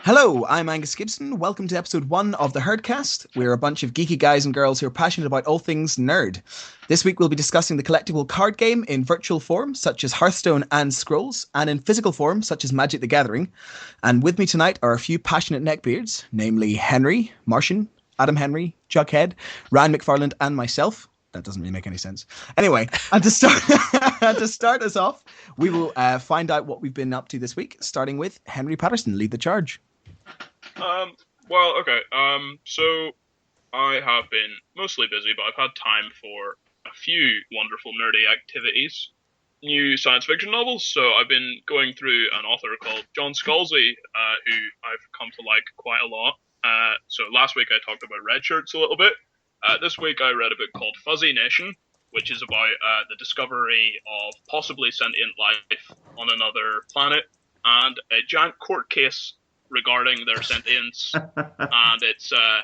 Hello, I'm Angus Gibson. Welcome to episode 1 of the Herdcast. We're a bunch of geeky guys and girls who are passionate about all things nerd. This week we'll be discussing the collectible card game in virtual form, such as Hearthstone and Scrolls, and in physical form, such as Magic the Gathering. And with me tonight are a few passionate neckbeards, namely Henry, Martian, Adam Henry, Jughead, Ryan McFarland, and myself. That doesn't really make any sense. Anyway, and to start us off, we will find out what we've been up to this week, starting with Henry Patterson. Lead the charge. So I have been mostly busy, but I've had time for a few wonderful nerdy activities. New science fiction novels, so I've been going through an author called John Scalzi, who I've come to like quite a lot. So last week I talked about red shirts a little bit. This week I read a book called Fuzzy Nation, which is about the discovery of possibly sentient life on another planet, and a giant court case regarding their sentience. And it's I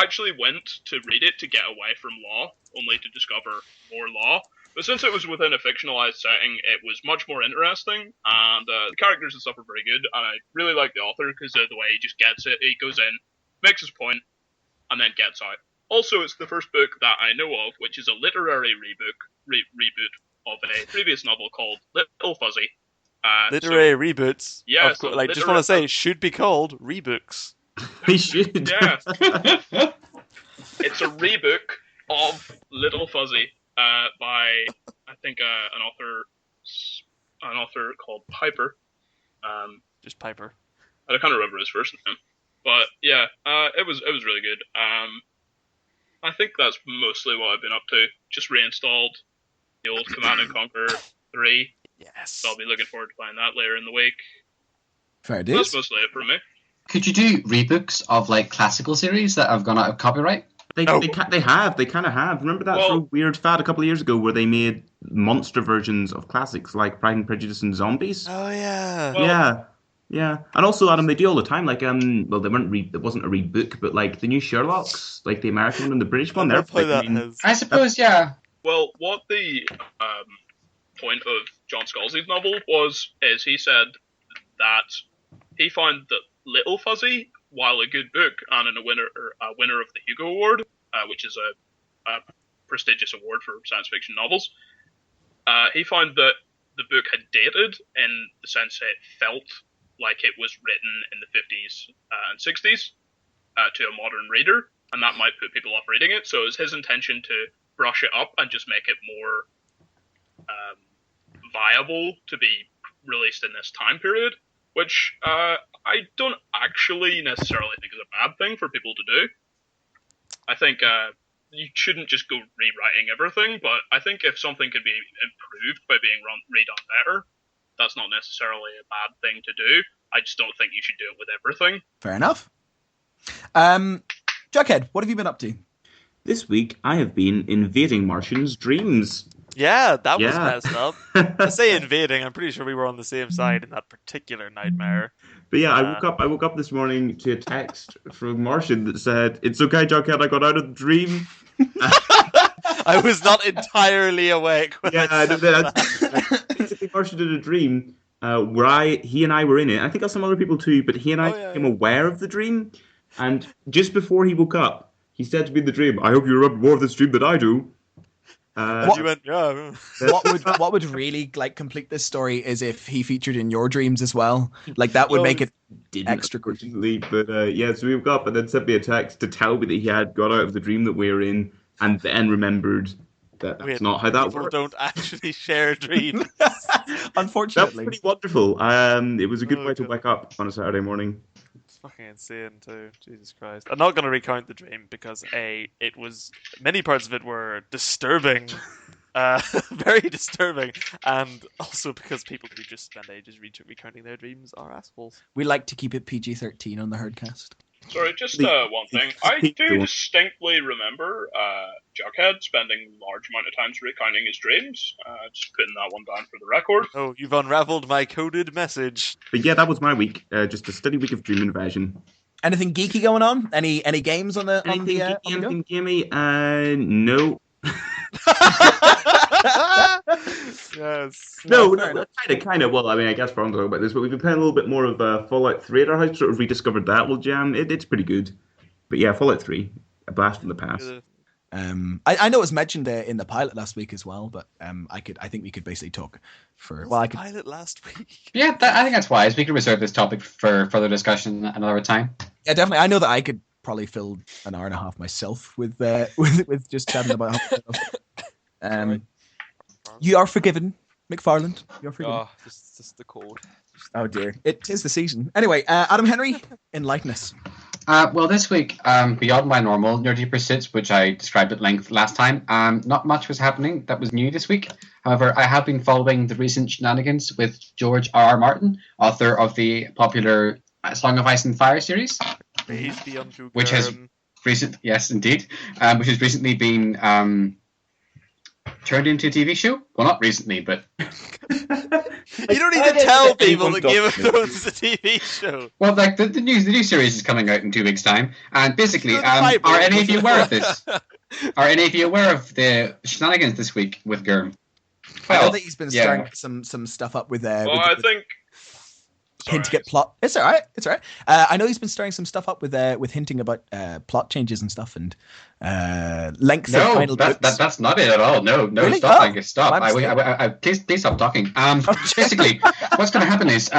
actually went to read it to get away from law, only to discover more law. But since it was within a fictionalized setting, it was much more interesting, and the characters and stuff are very good, and I really like the author because of the way he just gets it. He goes in, makes his point, and then gets out. Also, it's the first book that I know of, which is a literary reboot of a previous novel called Little Fuzzy. Literary reboots. Yeah, just want to say, should be called rebooks. They should. Yeah. It's a rebook of Little Fuzzy by, I think, an author called Piper. Just Piper. I can't remember his first name, but yeah, it was really good. I think that's mostly what I've been up to. Just reinstalled the old Command and Conquer 3. Yes. So I'll be looking forward to playing that later in the week. Fair dues. That's mostly it for me. Could you do rebooks of like classical series that have gone out of copyright? They kind of have. Remember that sort of weird fad a couple of years ago where they made monster versions of classics like Pride and Prejudice and Zombies? Oh yeah. Well, Yeah. And also, Adam, they do all the time. Like, well, they weren't. It wasn't a rebook, but like the new Sherlock's, like the American one and the British one. They're I suppose, yeah. Well, what the point of John Scalzi's novel is he said that he found that Little Fuzzy, while a good book and a winner of the Hugo Award, which is a prestigious award for science fiction novels, he found that the book had dated in the sense it felt like it was written in the 50s and 60s to a modern reader, and that might put people off reading it. So it was his intention to brush it up and just make it more viable to be released in this time period, which I don't actually necessarily think is a bad thing for people to do. I think you shouldn't just go rewriting everything, but I think if something could be improved by being redone better, that's not necessarily a bad thing to do. I just don't think you should do it with everything. Fair enough. Jughead, what have you been up to? This week, I have been invading Martians' dreams. Yeah, that was messed up. I say invading. I'm pretty sure we were on the same side in that particular nightmare. But yeah, I woke up this morning to a text from Martian that said, "It's okay, Jughead, I got out of the dream." I was not entirely awake when basically Martian did a dream where he and I were in it. I think some other people too, but he and I became aware of the dream. And just before he woke up, he said to me in the dream, "I hope you remember more of this dream than I do." What would really like complete this story is if he featured in your dreams as well. Like that would make it extra good. So we woke up and then sent me a text to tell me that he had got out of the dream that we were in, and then remembered that that's not how that people works. Don't actually share dreams. Unfortunately. That was pretty wonderful. It was a good way to wake up on a Saturday morning. It's fucking insane too. Jesus Christ. I'm not going to recount the dream because many parts of it were disturbing. Very disturbing, and also because people who just spend ages recounting their dreams are assholes. We like to keep it PG-13 on the Herdcast. Sorry, just one thing. I do distinctly remember Jughead spending a large amount of times recounting his dreams. Just putting that one down for the record. Oh, you've unraveled my coded message. But yeah, that was my week. Just a steady week of dream invasion. Anything geeky going on? Any games on the Anything gamey? No. Yes. No, fair no, enough. kind of. Well, I mean, I guess we're on talking about this, but we've been playing a little bit more of Fallout 3 at our house. Sort of rediscovered that little jam. It's pretty good. But yeah, Fallout 3, a blast from the past. I know it was mentioned in the pilot last week as well, but I think we could basically talk for. Well, I could. Pilot last week. Yeah, I think that's wise. We can reserve this topic for further discussion another time. Yeah, definitely. I know that I could probably fill an hour and a half myself with with just chatting about. You are forgiven, McFarland. You're forgiven. Oh, just the cold. Oh dear, it is the season. Anyway, Adam Henry, enlighten us. Well, this week, beyond my normal nerdy pursuits, which I described at length last time, not much was happening that was new this week. However, I have been following the recent shenanigans with George R.R. Martin, author of the popular Song of Ice and Fire series, which has which has recently been turned into a TV show. Well, not recently, but You don't need to tell people that Game of Thrones is a TV show. well, like the new series is coming out in 2 weeks' time, and basically, are any of you aware of this? Are any of you aware of the shenanigans this week with Gurm? I know that he's been stirring some stuff up with. Well, I think. Hinting at plot. It's all right. It's all right. I know he's been stirring some stuff up with hinting about plot changes and stuff and length of final books. That's not it at all. No, Really? Stop, Oh, Angus, stop. Please stop talking. Basically, what's going to happen is,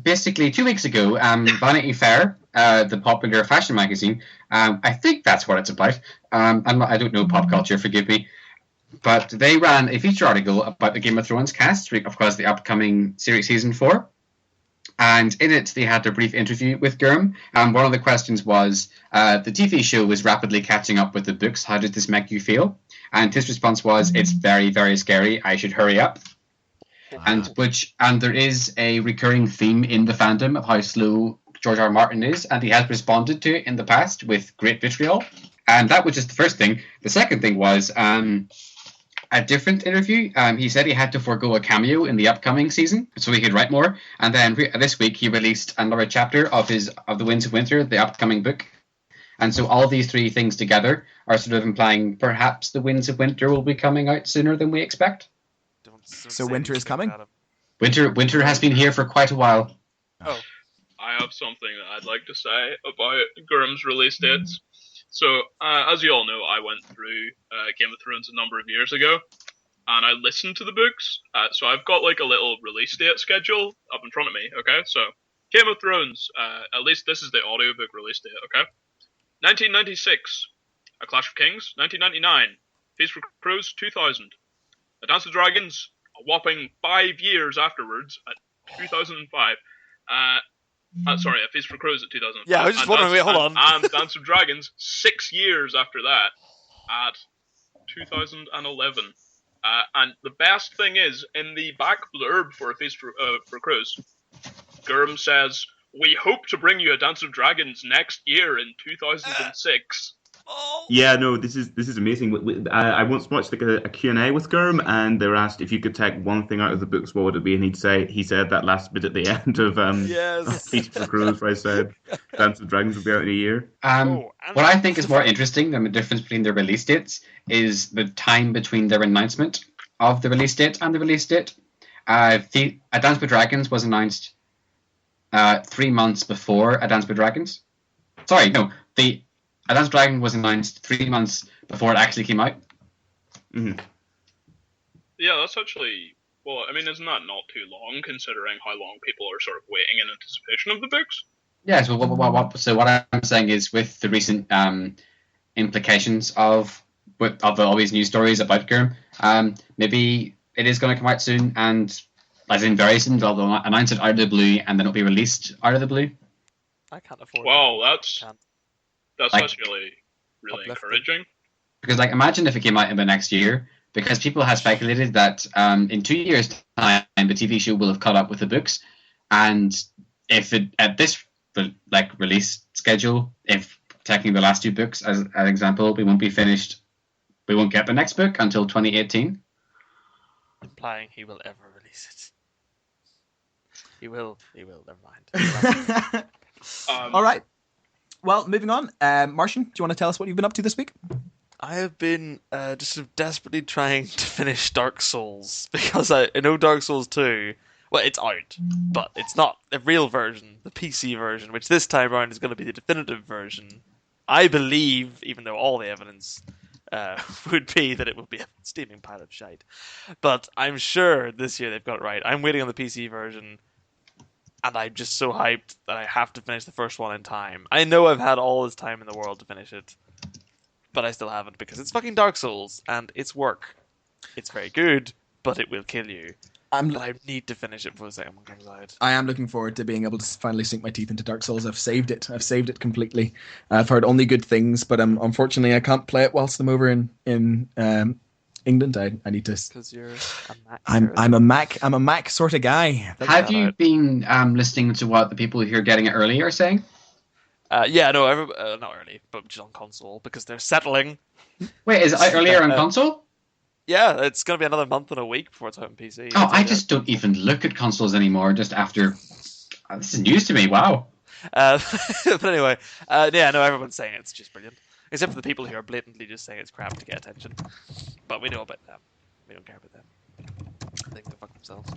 basically 2 weeks ago, Vanity Fair, the popular fashion magazine, I think that's what it's about. I don't know pop culture, forgive me. But they ran a feature article about the Game of Thrones cast, of course, the upcoming series season 4. And in it, they had a brief interview with Gurm. And one of the questions was, the TV show is rapidly catching up with the books. How does this make you feel? And his response was, it's very, very scary. I should hurry up. Wow. And there is a recurring theme in the fandom of how slow George R. R. Martin is. And he has responded to it in the past with great vitriol. And that was just the first thing. The second thing was a different interview. He said he had to forego a cameo in the upcoming season so he could write more. And then this week he released another chapter of The Winds of Winter, the upcoming book. And so all these three things together are sort of implying perhaps The Winds of Winter will be coming out sooner than we expect. So winter is coming? Winter has been here for quite a while. Oh. I have something that I'd like to say about Gurm's release dates. So, as you all know, I went through Game of Thrones a number of years ago, and I listened to the books, so I've got like a little release date schedule up in front of me, okay? So, Game of Thrones, at least this is the audiobook release date, okay? 1996, A Clash of Kings. 1999, Feast for Crows. 2000, A Dance of Dragons, a whopping 5 years afterwards, at 2005, sorry, A Feast for Crows at 2005. Yeah, I was just wondering, wait, hold on. And Dance of Dragons, 6 years after that, at 2011. And the best thing is, in the back blurb for A Feast for Crows, Gurm says, "We hope to bring you A Dance of Dragons next year in 2006. Yeah, no, this is amazing. I once watched like a Q&A with Gurm, and they were asked if you could take one thing out of the books, what would it be? And he said that last bit at the end of Feast for Crows, where I said Dance of Dragons will be out in a year. What I think is more interesting than the difference between their release dates is the time between their announcement of the release date and the release date. A Dance with Dragons was announced 3 months before A Dance with Dragons. Sorry, no, A Dance with Dragons was announced 3 months before it actually came out. Mm-hmm. Yeah, that's actually, well, I mean, isn't that not too long, considering how long people are sort of waiting in anticipation of the books? Yeah, so what I'm saying is, with the recent implications of all these news stories about Gurm, maybe it is going to come out soon, and as in very soon, they'll announce it out of the blue, and then it'll be released out of the blue. I can't afford Wow, that's really encouraging. Because, like, imagine if it came out in the next year, because people have speculated that in 2 years' time, the TV show will have caught up with the books, and if it, at this release schedule, if taking the last 2 books as an example, we won't get the next book until 2018. Implying he will ever release it. He will, never mind. All right. Well, moving on. Martian, do you want to tell us what you've been up to this week? I have been just sort of desperately trying to finish Dark Souls because I know Dark Souls 2. Well, it's out, but it's not the real version, the PC version, which this time around is going to be the definitive version. I believe, even though all the evidence would be that it will be a steaming pile of shite, but I'm sure this year they've got it right. I'm waiting on the PC version, and I'm just so hyped that I have to finish the first one in time. I know I've had all this time in the world to finish it, but I still haven't because it's fucking Dark Souls and it's work. It's very good, but it will kill you. But I need to finish it before the second one comes out. I am looking forward to being able to finally sink my teeth into Dark Souls. I've saved it. I've saved it completely. I've heard only good things, but unfortunately I can't play it whilst I'm over in England. I need to. Because you're a Mac. I'm a Mac sort of guy. Have you been listening to what the people who are getting it early are saying? Yeah, no, not early, but just on console because they're settling. Wait, is it out earlier on console? Yeah, it's going to be another month and a week before it's out on PC. Oh, I just don't even look at consoles anymore. Just after this is news to me. Wow. But anyway, yeah, no, everyone's saying it's just brilliant, except for the people who are blatantly just saying it's crap to get attention. But we know about them. We don't care about them. They can go fuck themselves.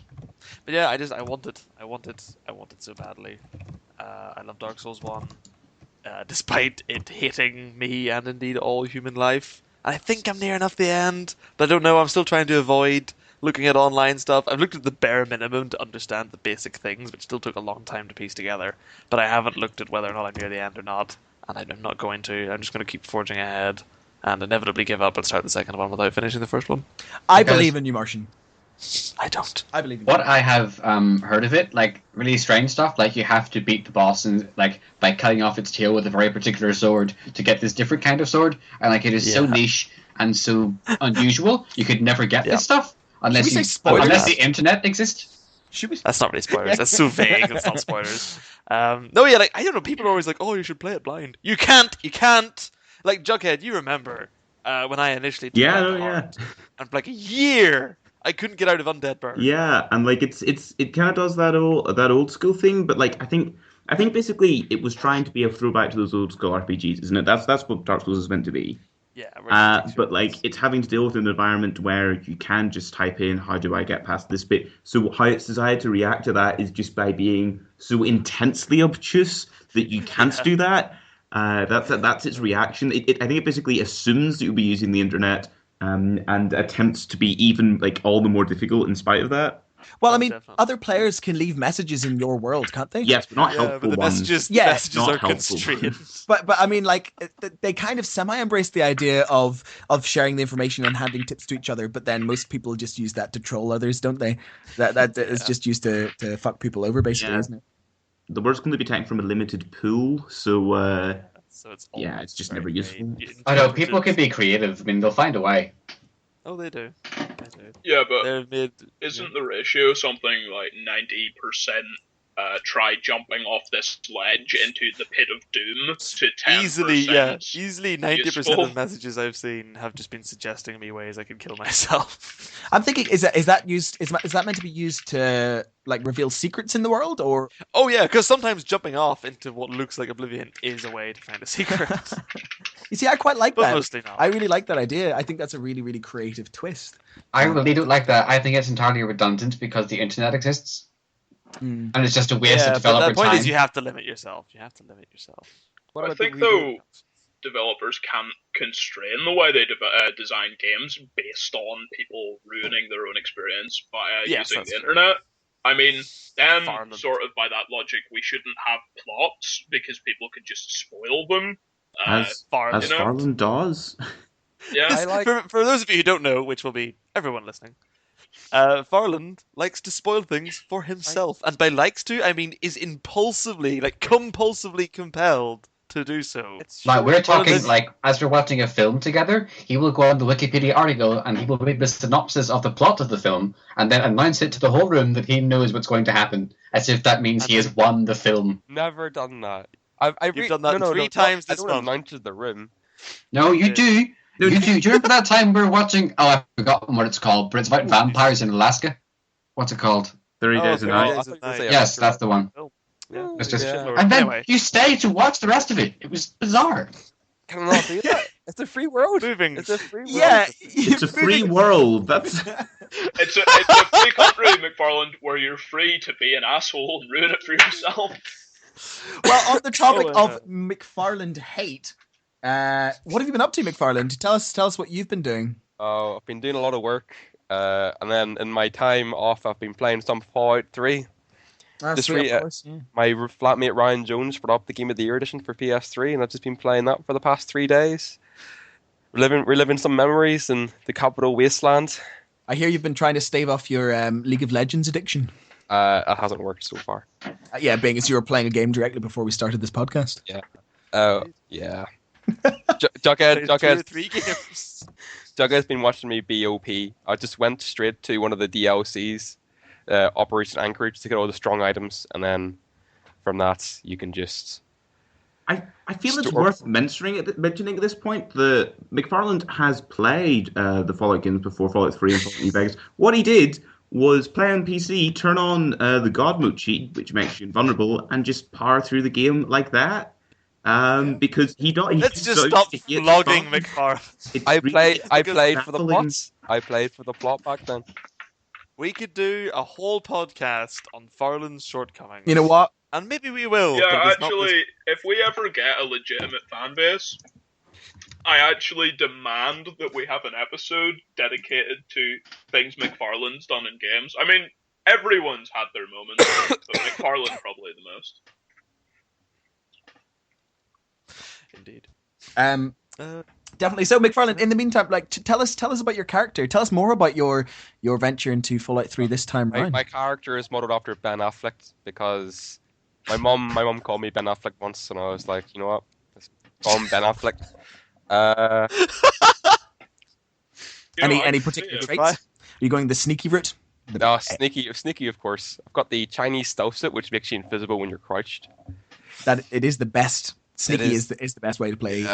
But yeah, I want it so badly. I love Dark Souls 1, despite it hating me and indeed all human life. I think I'm near enough the end, but I don't know. I'm still trying to avoid looking at online stuff. I've looked at the bare minimum to understand the basic things, which still took a long time to piece together. But I haven't looked at whether or not I'm near the end or not, and I'm not going to. I'm just going to keep forging ahead and inevitably give up and start the second one without finishing the first one. I believe in you, Martian. I don't. I believe in What you. I have heard of it, like really strange stuff, like you have to beat the boss and like by cutting off its tail with a very particular sword to get this different kind of sword, and like it is so niche and so unusual, you could never get this stuff unless the internet exists. That's not really spoilers. That's so vague. That's not spoilers. No, yeah, like I don't know. People are always like, "Oh, you should play it blind." You can't. Like Jughead, you remember when I initially took and for like a year. I couldn't get out of Undead Burn. Yeah, and like it kind of does that old school thing, but like I think basically it was trying to be a throwback to those old school RPGs, isn't it? That's what Dark Souls is meant to be. Yeah. But like it's having to deal with an environment where you can just type in how do I get past this bit. So how it's designed to react to that is just by being so intensely obtuse that you can't do that. That's its reaction. I think it basically assumes that you'll be using the internet. And attempts to be even like all the more difficult in spite of that. Well, I mean, other players can leave messages in your world, can't they? Yes, but not helpful but the ones. messages not are helpful. constrained. But I mean, like they kind of semi-embrace the idea of sharing the information and handing tips to each other. But then most people just use that to troll others, don't they? That is just used to fuck people over, basically, isn't it? The word's going to be taken from a limited pool, so it's it's just never useful. I know people can be creative. I mean, they'll find a way. Oh, they do. Yeah, but isn't the ratio something like 90% try jumping off this ledge into the pit of doom to 10%? Easily 90% of messages I've seen have just been suggesting me ways I can kill myself. I'm thinking, is that meant to be used to like reveal secrets in the world, or? Oh yeah, because sometimes jumping off into what looks like oblivion is a way to find a secret. You see, I quite like but that. Mostly not. I really like that idea. I think that's a really, really creative twist. I really don't like that. I think it's entirely redundant because the internet exists. And it's just a waste of developer time. The point is you have to limit yourself. I think, though, developers can't constrain the way they design games based on people ruining their own experience by using the internet. I mean, then, sort of by that logic, we shouldn't have plots because people could just spoil them. As Farland does. Yeah, for those of you who don't know, which will be everyone listening, Farland likes to spoil things for himself, and by likes to, I mean is compulsively compelled to do so. Like we're talking, like as we're watching a film together, he will go on the Wikipedia article and he will read the synopsis of the plot of the film, and then announce it to the whole room that he knows what's going to happen, as if that means he has won the film. Never done that. You've done that three times this month. I don't announce to the room. No, you do. Do you remember that time we were watching? Oh, I've forgotten what it's called, but it's about vampires in Alaska. What's it called? 30 Days a Night. Yes, that's the one. Yeah. And then you stay to watch the rest of it. It was bizarre. Can I not do that? It's a free world. Moving. It's a free world. Yeah, It's a free world. That's It's a free country, McFarland, where you're free to be an asshole and ruin it for yourself. Well, on the topic Oh, of McFarland hate, what have you been up to, McFarland? Tell us what you've been doing. Oh, I've been doing a lot of work, and then in my time off, I've been playing some Fallout 3. Just Sweet, re- of course, yeah. My flatmate Ryan Jones brought up the Game of the Year edition for PS3, and I've just been playing that for the past 3 days. Reliving some memories in the capital wasteland. I hear you've been trying to stave off your League of Legends addiction. It hasn't worked so far. Yeah, being as you were playing a game directly before we started this podcast. Yeah. Played 2 or 3 games. Jughead's been watching me BOP. I just went straight to one of the DLCs, Operation Anchorage, to get all the strong items, and then from that you can just. I feel it's worth mentioning at this point that McFarland has played the Fallout games before, Fallout 3 and Fallout New Vegas. What he did was play on PC, turn on the God mode cheat, which makes you invulnerable, and just power through the game like that. Because he don't. Let's just stop flogging McFarland. I played for the plots. I played for the plot back then. We could do a whole podcast on Farland's shortcomings. You know what? And maybe we will. Yeah, but it's not actually, if we ever get a legitimate fan base, I actually demand that we have an episode dedicated to things McFarlane's done in games. I mean, everyone's had their moments, but McFarlane probably the most. Indeed. Definitely. So, McFarland, in the meantime, like, tell us about your character. Tell us more about your venture into Fallout 3 this time around. My character is modeled after Ben Affleck because my mom called me Ben Affleck once, and I was like, you know what, let's call him Ben Affleck. Any particular traits? Are you going the sneaky route? No, sneaky, of course. I've got the Chinese stealth suit, which makes you invisible when you're crouched. That it is the best. Sneaky is the best way to play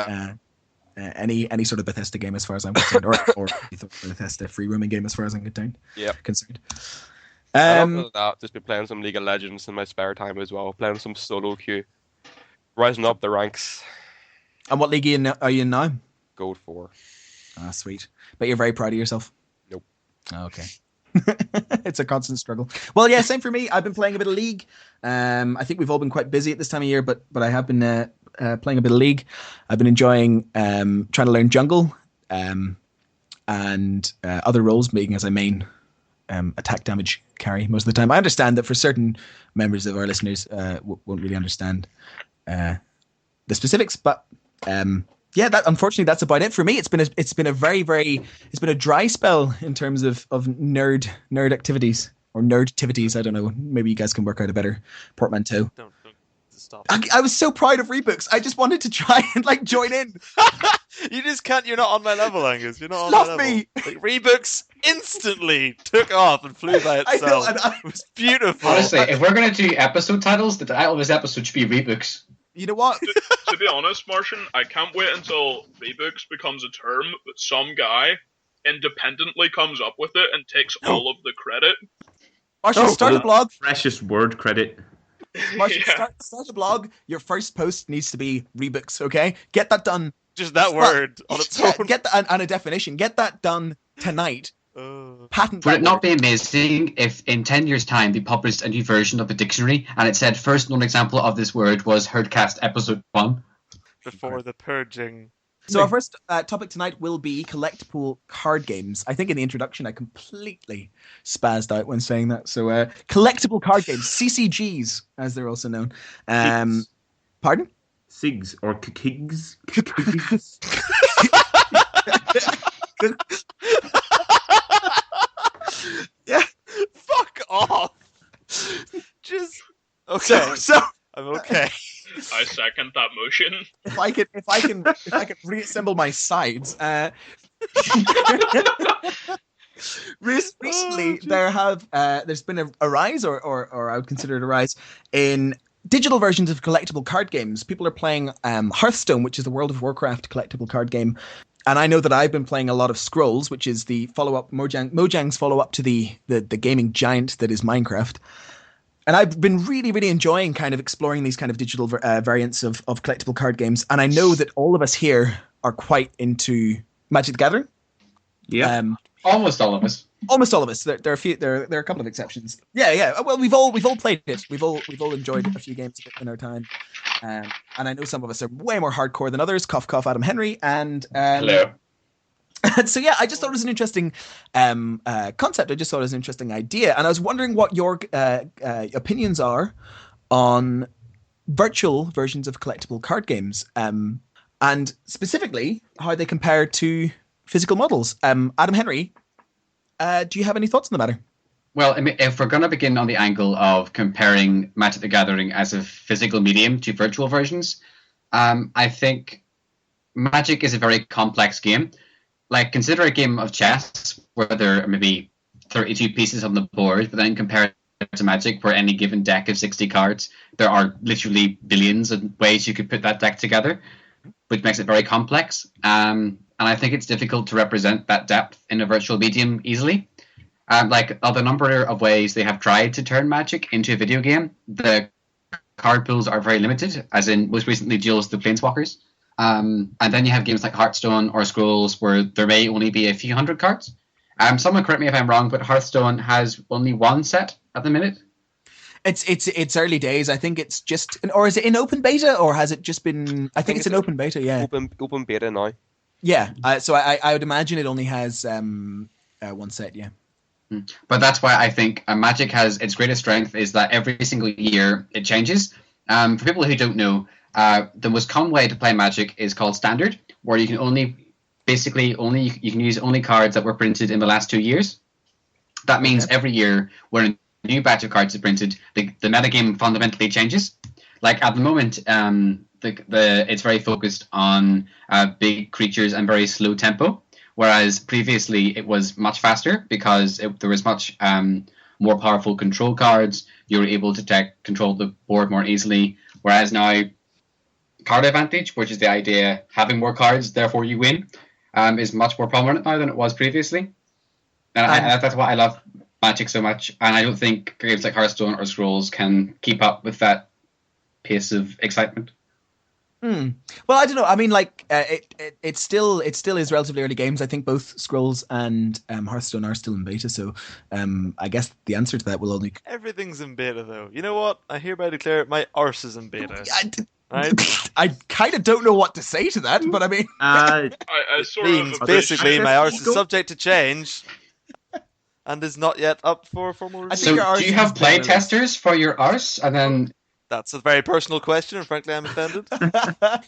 any sort of Bethesda game, as far as I'm concerned, or Bethesda free roaming game, as far as I'm concerned. Yeah. Concerned. Other than that, just been playing some League of Legends in my spare time as well. Playing some solo queue, rising up the ranks. And what league are you in now? Gold 4. Ah, sweet. But you're very proud of yourself. Nope. Oh, okay. It's a constant struggle. Well, yeah, same for me. I've been playing a bit of League. I think we've all been quite busy at this time of year, but I have been playing a bit of League. I've been enjoying trying to learn jungle and other roles, being as I main attack damage carry most of the time. I understand that for certain members of our listeners won't really understand the specifics, but yeah, unfortunately that's about it for me. It's been a dry spell in terms of nerd activities or nerd-tivities. I don't know. Maybe you guys can work out a better portmanteau. Don't stop. I was so proud of Rebooks. I just wanted to try and like join in. You just can't. You're not on my level, Angus. You're not on Love my level. me. Like, Rebooks instantly took off and flew by I itself. know. It was beautiful. Honestly, if we're going to do episode titles, the title of this episode should be Rebooks. You know what? To be honest, Martian, I can't wait until Rebooks becomes a term that some guy independently comes up with it and takes all of the credit. Marshall, start a blog. Precious word credit. Marshall, Yeah. start a blog. Your first post needs to be Rebooks, okay? Get that done. Just that word on its Yeah, own. get that and a definition. Get that done tonight. Patent Would that it not word. be amazing if in 10 years' time they published a new version of the dictionary and it said first known example of this word was Herdcast episode 1? Before the purging. So our first topic tonight will be collectible card games. I think in the introduction I completely spazzed out when saying that. So collectible card games, CCGs as they're also known. Pardon? SIGs or KIGs. Yeah. Fuck off. Just okay. So I'm okay. I second that motion. if I can reassemble my sides. Recently, there's been a rise, or I would consider it a rise in digital versions of collectible card games. People are playing Hearthstone, which is the World of Warcraft collectible card game. And I know that I've been playing a lot of Scrolls, which is the follow-up, Mojang's follow-up to the gaming giant that is Minecraft. And I've been really, really enjoying kind of exploring these kind of digital variants of collectible card games. And I know that all of us here are quite into Magic the Gathering. Yeah. Almost all of us. Almost all of us. There are a few. There are a couple of exceptions. Yeah. Well, we've all played it. We've all enjoyed a few games of it in our time. And I know some of us are way more hardcore than others. Cough, cough, Adam Henry. And Hello. so yeah, I just thought it was an interesting concept. I just thought it was an interesting idea, and I was wondering what your opinions are on virtual versions of collectible card games, and specifically how they compare to physical models. Adam Henry, do you have any thoughts on the matter? Well, I mean, if we're going to begin on the angle of comparing Magic the Gathering as a physical medium to virtual versions, I think Magic is a very complex game. Like, consider a game of chess where there are maybe 32 pieces on the board, but then compare it to Magic, where any given deck of 60 cards, there are literally billions of ways you could put that deck together, which makes it very complex. And I think it's difficult to represent that depth in a virtual medium easily. Like, of the number of ways they have tried to turn Magic into a video game, the card pools are very limited, as in most recently Duels of the Planeswalkers. And then you have games like Hearthstone or Scrolls where there may only be a few hundred cards. Someone correct me if I'm wrong, but Hearthstone has only one set at the minute. It's early days. I think it's just, or is it in open beta, or has it just been? I think it's in open beta. Yeah, open beta now. Yeah. So I would imagine it only has one set. Yeah. But that's why I think Magic has its greatest strength is that every single year it changes. For people who don't know, the most common way to play Magic is called Standard, where you can you can use only cards that were printed in the last 2 years. That means every year when a new batch of cards is printed, the metagame fundamentally changes. Like at the moment, it's very focused on big creatures and very slow tempo, whereas previously it was much faster because there was much more powerful control cards. You were able to control the board more easily, whereas now card advantage, which is the idea having more cards, therefore you win, is much more prominent now than it was previously. And that's why I love Magic so much. And I don't think games like Hearthstone or Scrolls can keep up with that pace of excitement. Well, I don't know. I mean, like it still is relatively early games. I think both Scrolls and Hearthstone are still in beta. So I guess the answer to that will only Everything's in beta, though. You know what? I hereby declare my arse is in beta. I kind of don't know what to say to that, but I mean, I sort means of basically my arse is legal? subject to change and is not yet up for formal review. think your So arse do you is have play better. testers for your arse? And then, That's a very personal question, and frankly, I'm offended. but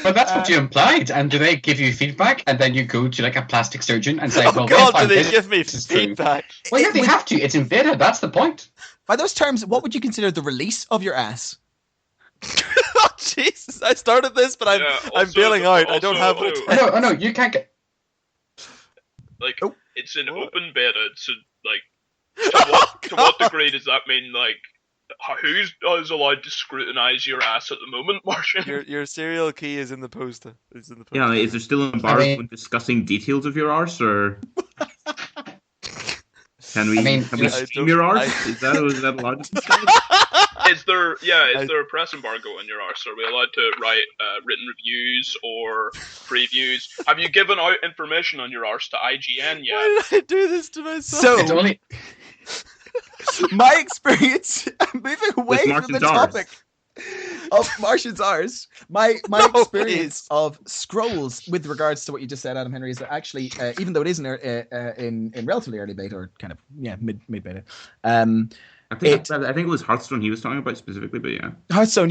that's what you implied. And do they give you feedback? And then you go to like a plastic surgeon and say, Oh well, God, do found they this give me is true. feedback? Well, yeah, they have to. It's in beta. That's the point. by those terms, what would you consider the release of your ass? Oh, Jesus, I started this, but I'm also- bailing out. I don't have also- it. Oh, no, you can't get. like Oh. it's in What? open beta, so like Oh, to what degree does that mean like who's allowed to scrutinize your ass at the moment, Martian? Your serial key is in the poster. It's in the poster. Yeah, is there still an embargo discussing details of your arse, or can we I stream your arse? Is that allowed to be said? Is there a press embargo on your arse? Are we allowed to write written reviews or previews? Have you given out information on your arse to IGN yet? Why did I do this to myself? So- It's only. My experience, moving away from the Martian's arse. topic of Martian's arse, my No, experience please. of Scrolls with regards to what you just said, Adam Henry, is that actually, even though it is in relatively early beta or kind of mid beta, I think it was Hearthstone he was talking about specifically, but yeah. Hearthstone,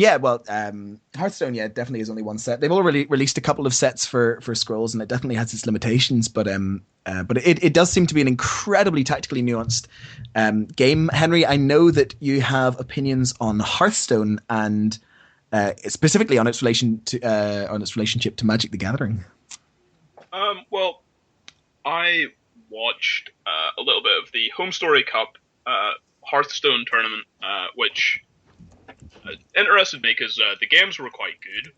Hearthstone, definitely is only one set. They've already released a couple of sets for Scrolls, and it definitely has its limitations. But it does seem to be an incredibly tactically nuanced game. Henry, I know that you have opinions on Hearthstone and specifically on its relationship to Magic the Gathering. Well, I watched a little bit of the Home Story Cup Hearthstone tournament, which interested me because the games were quite good,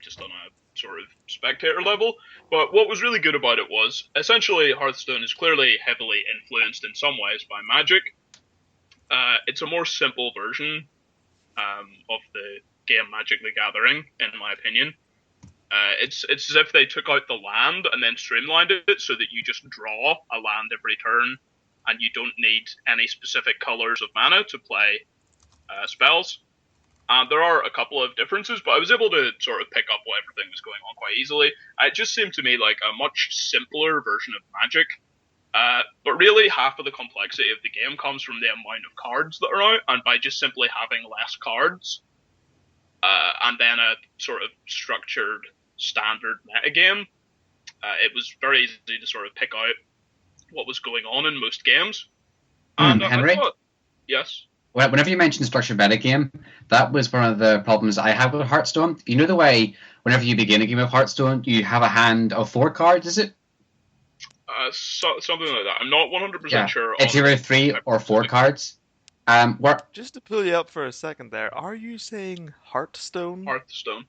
just on a sort of spectator level. But what was really good about it was, essentially, Hearthstone is clearly heavily influenced in some ways by Magic. It's a more simple version of the game Magic the Gathering, in my opinion. It's as if they took out the land and then streamlined it so that you just draw a land every turn, and you don't need any specific colors of mana to play spells. There are a couple of differences, but I was able to sort of pick up what everything was going on quite easily. It just seemed to me like a much simpler version of Magic. But really, half of the complexity of the game comes from the amount of cards that are out, and by just simply having less cards, and then a sort of structured standard metagame, it was very easy to sort of pick out what was going on in most games. And Henry? I thought, yes? Whenever you mentioned structured metagame, that was one of the problems I had with Hearthstone. You know the way, whenever you begin a game of Hearthstone, you have a hand of 4 cards, is it? Something like that. I'm not 100% sure. It's either 3 or 4 cards. Just to pull you up for a second there, are you saying Hearthstone? Hearthstone.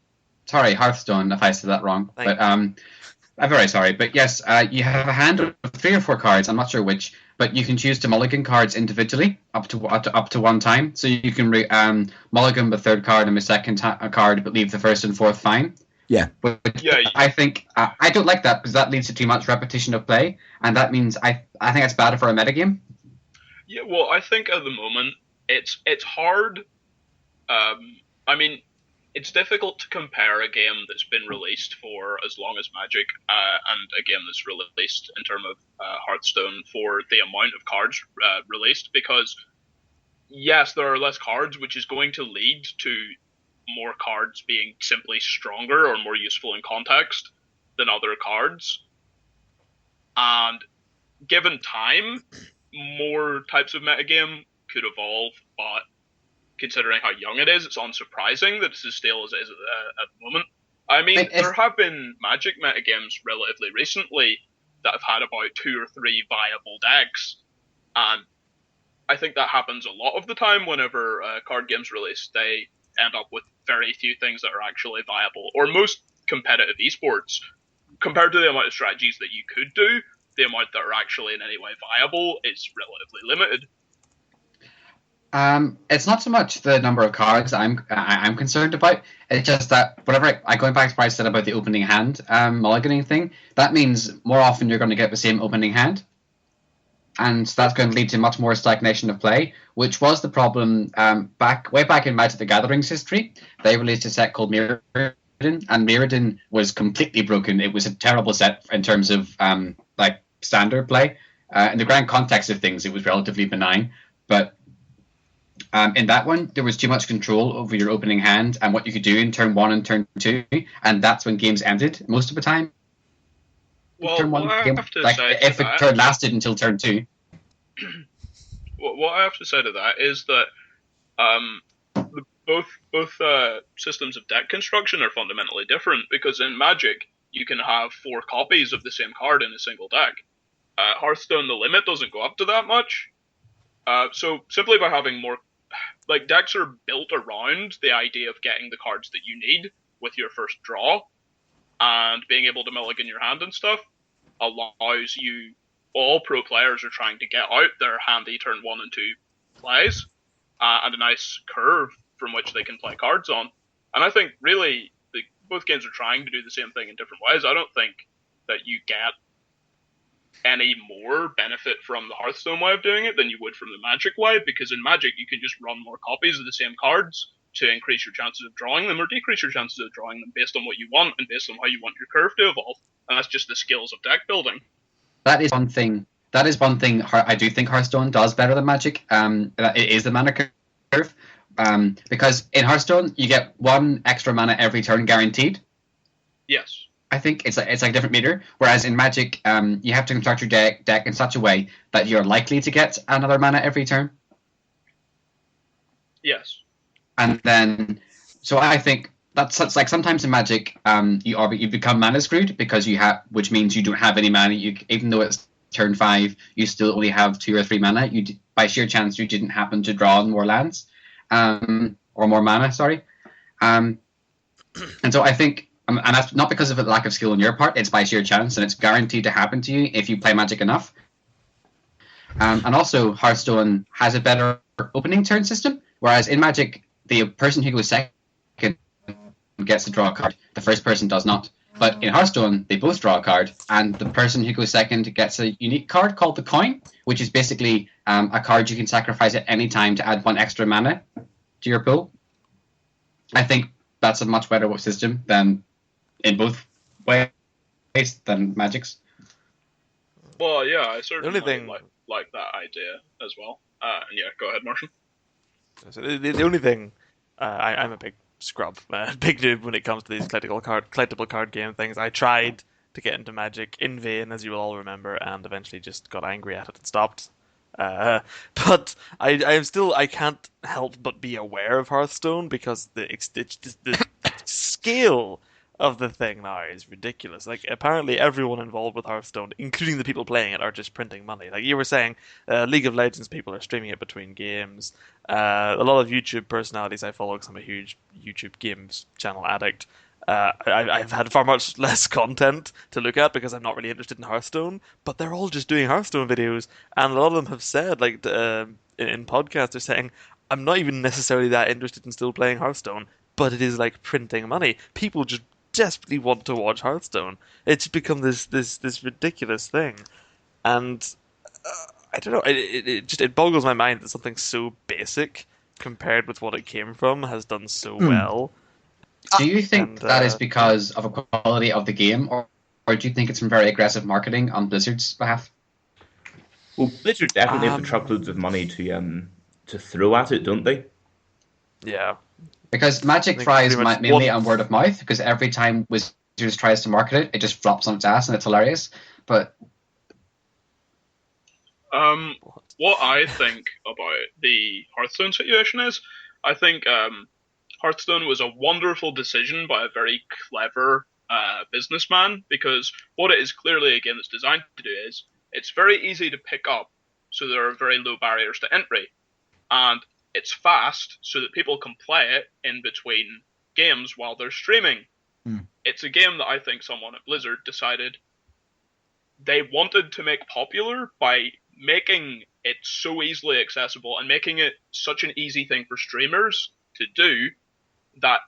Sorry, Hearthstone, if I said that wrong. I'm very sorry. But yes, you have a hand of 3 or 4 cards, I'm not sure which, but you can choose to mulligan cards individually up to one time. So you can mulligan the 3rd card and the 2nd card, but leave the 1st and 4th fine. Yeah. But I think I don't like that because that leads to too much repetition of play, and that means I think it's bad for a metagame. Yeah, well, I think at the moment it's hard. I mean, it's difficult to compare a game that's been released for as long as Magic and a game that's released in terms of Hearthstone for the amount of cards released, because yes, there are less cards, which is going to lead to more cards being simply stronger or more useful in context than other cards. And given time, more types of metagame could evolve, but considering how young it is, it's unsurprising that it's as stale as it is at the moment. I mean, there have been Magic metagames relatively recently that have had about 2 or 3 viable decks, and I think that happens a lot of the time whenever card games release. They end up with very few things that are actually viable, or most competitive esports, compared to the amount of strategies that you could do, the amount that are actually in any way viable is relatively limited. It's not so much the number of cards I'm concerned about. It's just that whenever going back to what I said about the opening hand mulliganing thing, that means more often you're going to get the same opening hand, and that's going to lead to much more stagnation of play, which was the problem way back in Magic the Gathering's history. They released a set called Mirrodin, and Mirrodin was completely broken. It was a terrible set in terms of standard play. In the grand context of things, it was relatively benign, but in that one, there was too much control over your opening hand and what you could do in turn 1 and turn 2, and that's when games ended most of the time. Well, turn 1 I game, have to say if to the that, turn lasted until turn 2. what I have to say to that is that both systems of deck construction are fundamentally different, because in Magic, you can have 4 copies of the same card in a single deck. Hearthstone, the limit doesn't go up to that much. So simply by having more, decks are built around the idea of getting the cards that you need with your first draw, and being able to mulligan your hand and stuff allows you. All pro players are trying to get out their handy turn 1 and 2 plays, and a nice curve from which they can play cards on. And I think really both games are trying to do the same thing in different ways. I don't think that you get any more benefit from the Hearthstone way of doing it than you would from the Magic way, because in Magic you can just run more copies of the same cards to increase your chances of drawing them or decrease your chances of drawing them based on what you want and based on how you want your curve to evolve. And that's just the skills of deck building. That is one thing I do think Hearthstone does better than Magic. It is the mana curve. Because in Hearthstone, you get 1 extra mana every turn guaranteed. Yes. I think it's like a different meter. Whereas in Magic, you have to construct your deck in such a way that you're likely to get another mana every turn. Yes. And then, so I think that's like sometimes in Magic, you become mana screwed because which means you don't have any mana. Even though it's turn 5, you still only have 2 or 3 mana. By sheer chance, you didn't happen to draw more lands, or more mana. Sorry. And so I think. And that's not because of a lack of skill on your part, it's by sheer chance, and it's guaranteed to happen to you if you play Magic enough. And also, Hearthstone has a better opening turn system, whereas in Magic, the person who goes second gets to draw a card. The first person does not. But in Hearthstone, they both draw a card, and the person who goes second gets a unique card called the Coin, which is basically a card you can sacrifice at any time to add 1 extra mana to your pool. I think that's a much better system than in both ways than Magic's. Well, yeah, I certainly thing- like that idea as well. And yeah, go ahead, Martian. So the only thing, I'm a big scrub, big noob when it comes to these collectible card game things. I tried to get into Magic in vain, as you will all remember, and eventually just got angry at it and stopped. But I can't help but be aware of Hearthstone because the scale of the thing now is ridiculous. Like, apparently everyone involved with Hearthstone, including the people playing it, are just printing money. Like you were saying, League of Legends people are streaming it between games. A lot of YouTube personalities I follow, because I'm a huge YouTube games channel addict. I've had far much less content to look at because I'm not really interested in Hearthstone, but they're all just doing Hearthstone videos, and a lot of them have said, like in podcasts, they're saying, I'm not even necessarily that interested in still playing Hearthstone, but it is like printing money. People just desperately want to watch Hearthstone. It's become this ridiculous thing, and I don't know. It boggles my mind that something so basic compared with what it came from has done so well. Do you think that is because of a quality of the game, or do you think it's from very aggressive marketing on Blizzard's behalf? Well, Blizzard definitely have the truckloads of money to throw at it, don't they? Yeah. Because Magic thrives mainly on word of mouth, because every time Wizards tries to market it, it just flops on its ass and it's hilarious. But what I think about the Hearthstone situation is, I think Hearthstone was a wonderful decision by a very clever businessman, because what it is clearly a game that's designed to do is it's very easy to pick up, so there are very low barriers to entry, and it's fast so that people can play it in between games while they're streaming. It's a game that I think someone at Blizzard decided they wanted to make popular by making it so easily accessible and making it such an easy thing for streamers to do, that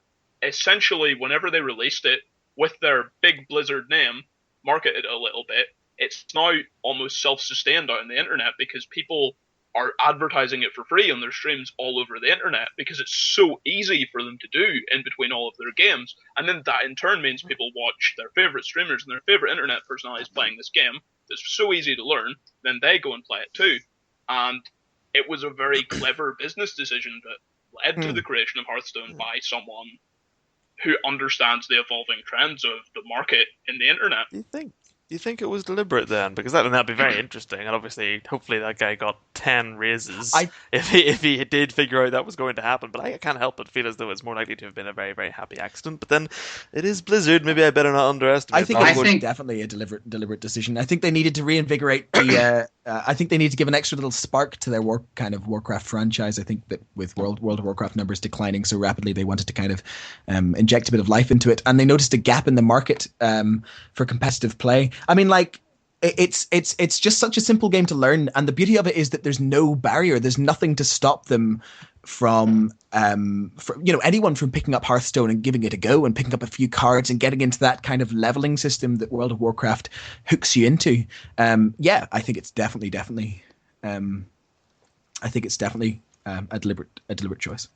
essentially whenever they released it with their big Blizzard name, marketed a little bit, it's now almost self-sustained out on the internet because people are advertising it for free on their streams all over the internet because it's so easy for them to do in between all of their games. And then that in turn means people watch their favorite streamers and their favorite internet personalities playing this game that's so easy to learn, then they go and play it too. And it was a very clever business decision that led to the creation of Hearthstone by someone who understands the evolving trends of the market in the internet. Do you think it was deliberate then? Because that'd be very interesting, and obviously, hopefully, that guy got 10 raises if he did figure out that was going to happen. But I can't help but feel as though it's more likely to have been a very, very happy accident. But then it is Blizzard. Maybe I better not underestimate. I think definitely a deliberate decision. I think they needed to reinvigorate the. I think they need to give an extra little spark to their Warcraft franchise. I think that with World of Warcraft numbers declining so rapidly, they wanted to kind of inject a bit of life into it, and they noticed a gap in the market for competitive play. I mean, like, it's just such a simple game to learn, and the beauty of it is that there's no barrier. There's nothing to stop them from anyone from picking up Hearthstone and giving it a go and picking up a few cards and getting into that kind of leveling system that World of Warcraft hooks you into. I think it's definitely a deliberate choice.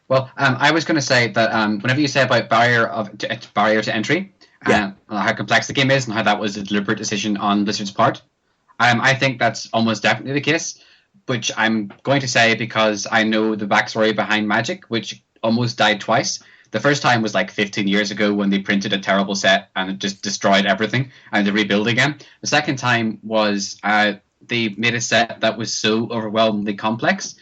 Well, I was going to say that whenever you say about barrier to entry, how complex the game is and how that was a deliberate decision on Blizzard's part, I think that's almost definitely the case, which I'm going to say because I know the backstory behind Magic, which almost died twice. The first time was like 15 years ago when they printed a terrible set and it just destroyed everything and they rebuild again. The second time was they made a set that was so overwhelmingly complex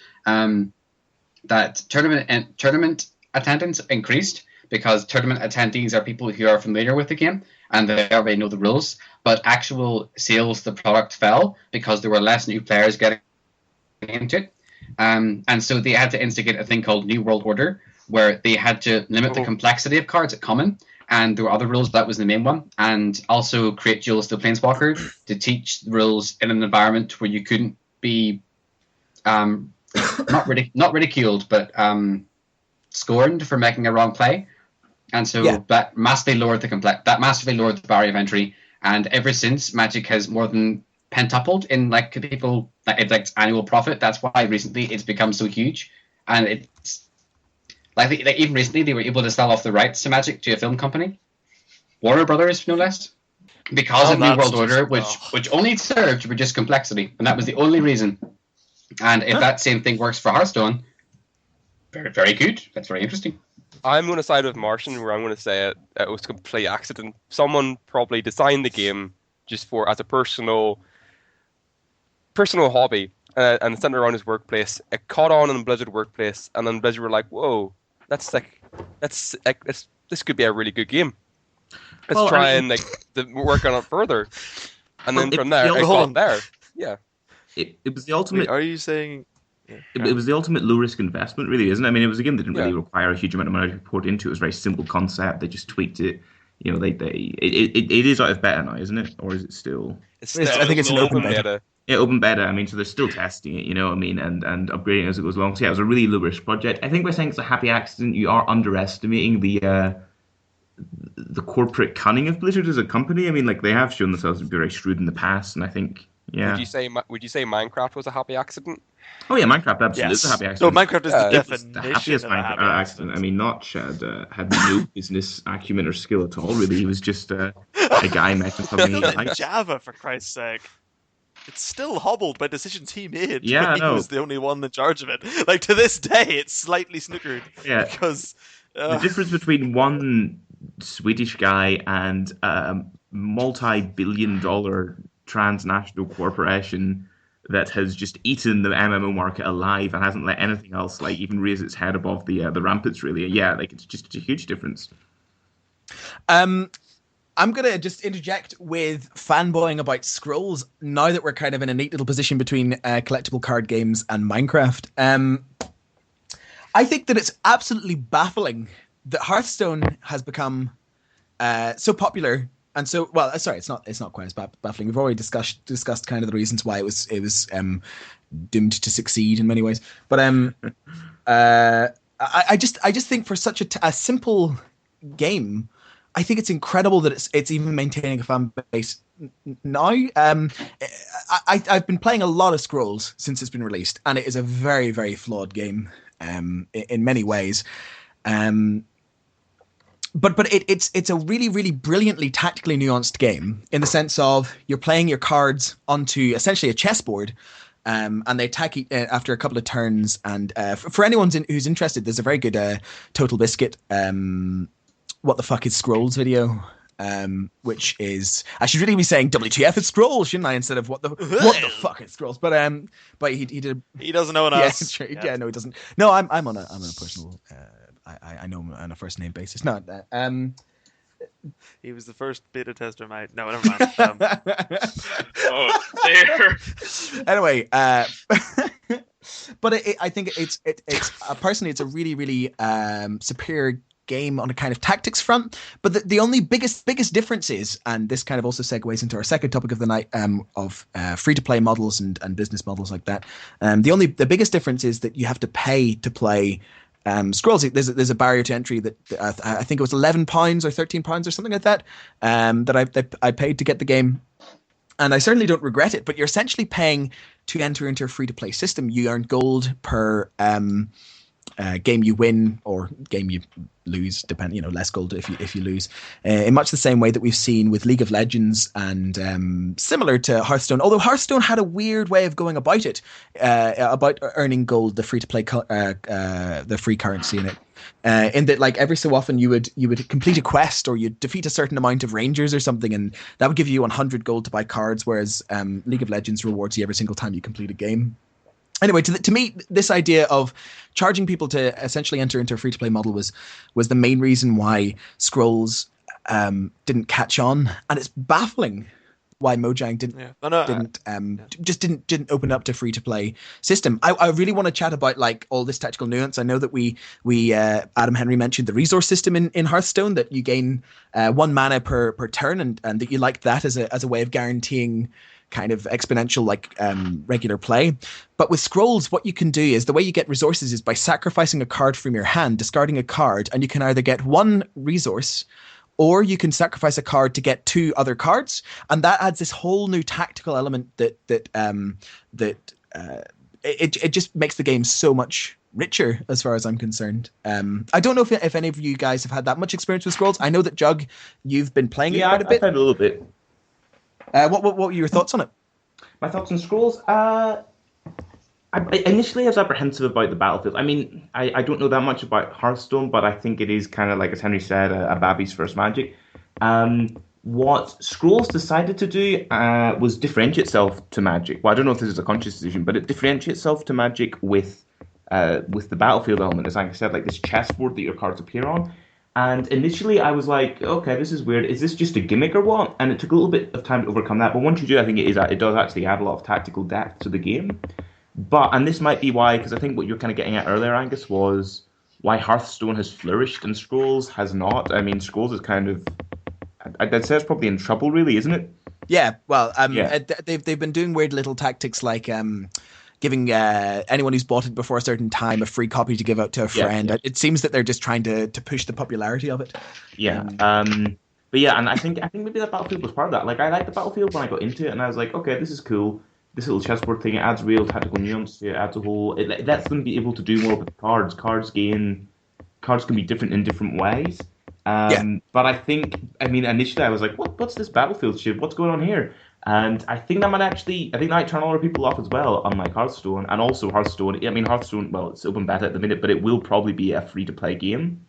that tournament attendance increased, because tournament attendees are people who are familiar with the game and they already know the rules, but actual sales of the product fell because there were less new players getting into it. And so they had to instigate a thing called New World Order, where they had to limit the complexity of cards at common, and there were other rules, but that was the main one, and also create Duels to Planeswalker to teach the rules in an environment where you couldn't be not ridiculed, but scorned for making a wrong play, and so that massively lowered the barrier of entry. And ever since, Magic has more than pentupled in like people like its annual profit. That's why recently it's become so huge, and it's like even recently they were able to sell off the rights to Magic to a film company, Warner Brothers, no less, because of New World Order, which only served to reduce complexity, and that was the only reason. And if that same thing works for Hearthstone, very, very good. That's very interesting. I'm going to side with Martian, where I'm going to say it was a complete accident. Someone probably designed the game just as a personal hobby, and sent it around his workplace. It caught on in the Blizzard workplace, and then Blizzard were like, "Whoa, this could be a really good game. Let's try and work on it further." And then from there, it got there. Yeah. It was the ultimate. Wait, are you saying? It was the ultimate low-risk investment, really, isn't it? I mean, it was a game that didn't really require a huge amount of money to put into. It was a very simple concept. They just tweaked it. You know, it is out of beta now, isn't it? Or is it still? I think it's an open beta. Yeah, open beta. I mean, so they're still testing it, you know what I mean, and upgrading as it goes along. So yeah, it was a really low-risk project. I think by saying it's a happy accident, you are underestimating the corporate cunning of Blizzard as a company. I mean, like, they have shown themselves to be very shrewd in the past, and I think, yeah. Would you say Minecraft was a happy accident? Oh yeah, Minecraft absolutely is a happy accident. No, Minecraft is the definition the happiest of a happy accident. I mean, Notch had no business acumen or skill at all. Really, he was just a guy making something he liked. Java, for Christ's sake. It's still hobbled by decisions he made. Yeah, when he was the only one in charge of it. Like, to this day, it's slightly snookered. Yeah, because the difference between one Swedish guy and a multi-billion-dollar transnational corporation that has just eaten the MMO market alive and hasn't let anything else like even raise its head above the ramparts, really. Yeah, like it's a huge difference. I'm gonna just interject with fanboying about Scrolls now that we're kind of in a neat little position between collectible card games and Minecraft. I think that it's absolutely baffling that Hearthstone has become so popular. And so, well, sorry, it's not quite as baffling. We've already discussed kind of the reasons why it was doomed to succeed in many ways. But I just think for such a simple game, I think it's incredible that it's even maintaining a fan base now. I've been playing a lot of Scrolls since it's been released, and it is a very, very flawed game in many ways. But it's a really, really brilliantly tactically nuanced game in the sense of you're playing your cards onto essentially a chessboard, and they attack after a couple of turns. And for anyone who's interested, there's a very good Total Biscuit "What the fuck is Scrolls" video, which is I should really be saying WTF is Scrolls, shouldn't I, instead of what the fuck is Scrolls? But he did. He doesn't know us. Yeah, yeah, no, he doesn't. No, I'm on a personal. I know him on a first name basis. No, he was the first beta tester, mate. No, never mind. Oh dear. Anyway, but I think it's personally it's a really, really superior game on a kind of tactics front. But the only biggest difference is, and this kind of also segues into our second topic of the night, of free to play models and business models like that. The biggest difference is that you have to pay to play. Scrolls, there's a barrier to entry that I think it was £11 or £13 or something like that that I paid to get the game, and I certainly don't regret it. But you're essentially paying to enter into a free to play system. You earn gold per game you win or game you lose, depending, less gold if you lose, in much the same way that we've seen with League of Legends and similar to Hearthstone. Although Hearthstone had a weird way of going about it, about earning gold, the free to play, the free currency in it. In that, like, every so often you would complete a quest or you'd defeat a certain amount of rangers or something, and that would give you 100 gold to buy cards, whereas League of Legends rewards you every single time you complete a game. Anyway, to me, this idea of charging people to essentially enter into a free-to-play model was the main reason why Scrolls didn't catch on, and it's baffling why Mojang didn't open up to free-to-play system. I really want to chat about like all this tactical nuance. I know that we Adam Henry mentioned the resource system in Hearthstone, that you gain 1 mana per turn, and that you like that as a way of guaranteeing kind of exponential like regular play. But with Scrolls, what you can do is the way you get resources is by sacrificing a card from your hand, discarding a card, and you can either get one resource or you can sacrifice a card to get 2 other cards, and that adds this whole new tactical element it just makes the game so much richer as far as I'm concerned. I don't know if any of you guys have had that much experience with Scrolls. I know that Jug, you've been playing it quite a bit. I've played a little bit. What were your thoughts on it? My thoughts on Scrolls? Initially, I was apprehensive about the battlefield. I mean, I don't know that much about Hearthstone, but I think it is kind of like, as Henry said, a Babby's first Magic. What Scrolls decided to do was differentiate itself to Magic. Well, I don't know if this is a conscious decision, but it differentiates itself to Magic with the battlefield element, as I said, like this chessboard that your cards appear on. And initially, I was like, okay, this is weird. Is this just a gimmick or what? And it took a little bit of time to overcome that. But once you do, I think it does actually add a lot of tactical depth to the game. And this might be why, because I think what you're kind of getting at earlier, Angus, was why Hearthstone has flourished and Scrolls has not. I mean, Scrolls is kind of, I'd say it's probably in trouble, really, isn't it? Yeah, well, they've been doing weird little tactics like giving anyone who's bought it before a certain time a free copy to give out to a friend. Yeah. It seems that they're just trying to push the popularity of it. Yeah. But yeah, and I think maybe that Battlefield was part of that. Like, I liked the Battlefield when I got into it, and I was like, okay, this is cool. This little chessboard thing, it adds real tactical nuance to it. Adds a whole. It lets them be able to do more with cards. Cards can be different in different ways. But I think, initially I was like, what's this Battlefield shit? What's going on here? And I think that might turn a lot of people off as well, unlike Hearthstone. And also Hearthstone, Hearthstone, well, it's open beta at the minute, but it will probably be a free-to-play game.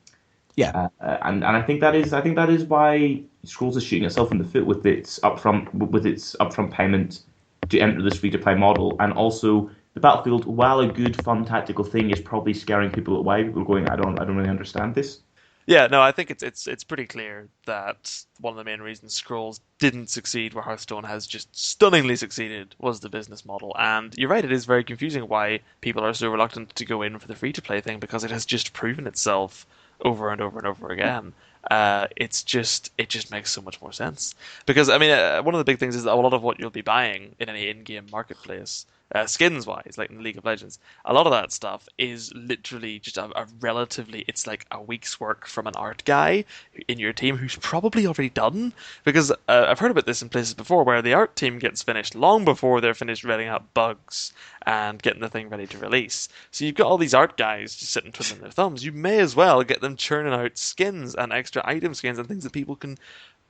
Yeah. And I think that is why Scrolls is shooting itself in the foot with its upfront payment to enter this free-to-play model. And also the Battlefield, while a good, fun, tactical thing, is probably scaring people away. People are going, I don't really understand this. Yeah, no, I think it's pretty clear that one of the main reasons Scrolls didn't succeed where Hearthstone has just stunningly succeeded was the business model. And you're right, it is very confusing why people are so reluctant to go in for the free-to-play thing, because it has just proven itself over and over and over again. It just makes so much more sense. Because, one of the big things is that a lot of what you'll be buying in any in-game marketplace, skins-wise, like in League of Legends, a lot of that stuff is literally just a relatively, it's like a week's work from an art guy in your team who's probably already done. Because I've heard about this in places before where the art team gets finished long before they're finished reading out bugs and getting the thing ready to release. So you've got all these art guys just sitting twiddling their thumbs. You may as well get them churning out skins and extra item skins and things that people can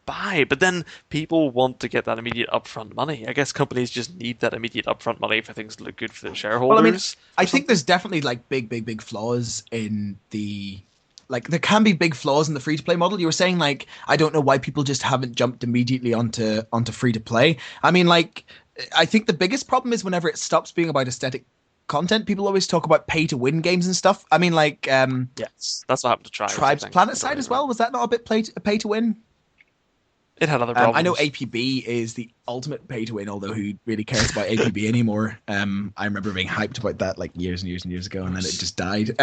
buy. But then people want to get that immediate upfront money. I guess companies just need that immediate upfront money for things to look good for their shareholders. Well, I think there's definitely like big flaws in the... Like, there can be big flaws in the free-to-play model. You were saying, like, I don't know why people just haven't jumped immediately onto free-to-play. I think the biggest problem is whenever it stops being about aesthetic content. People always talk about pay-to-win games and stuff. Yes, that's what happened to Tribes Planetside as well. Was that not a bit pay-to-win? It had other problems. I know APB is the ultimate pay-to-win, although who really cares about APB anymore? I remember being hyped about that like years and years and years ago, and then it just died.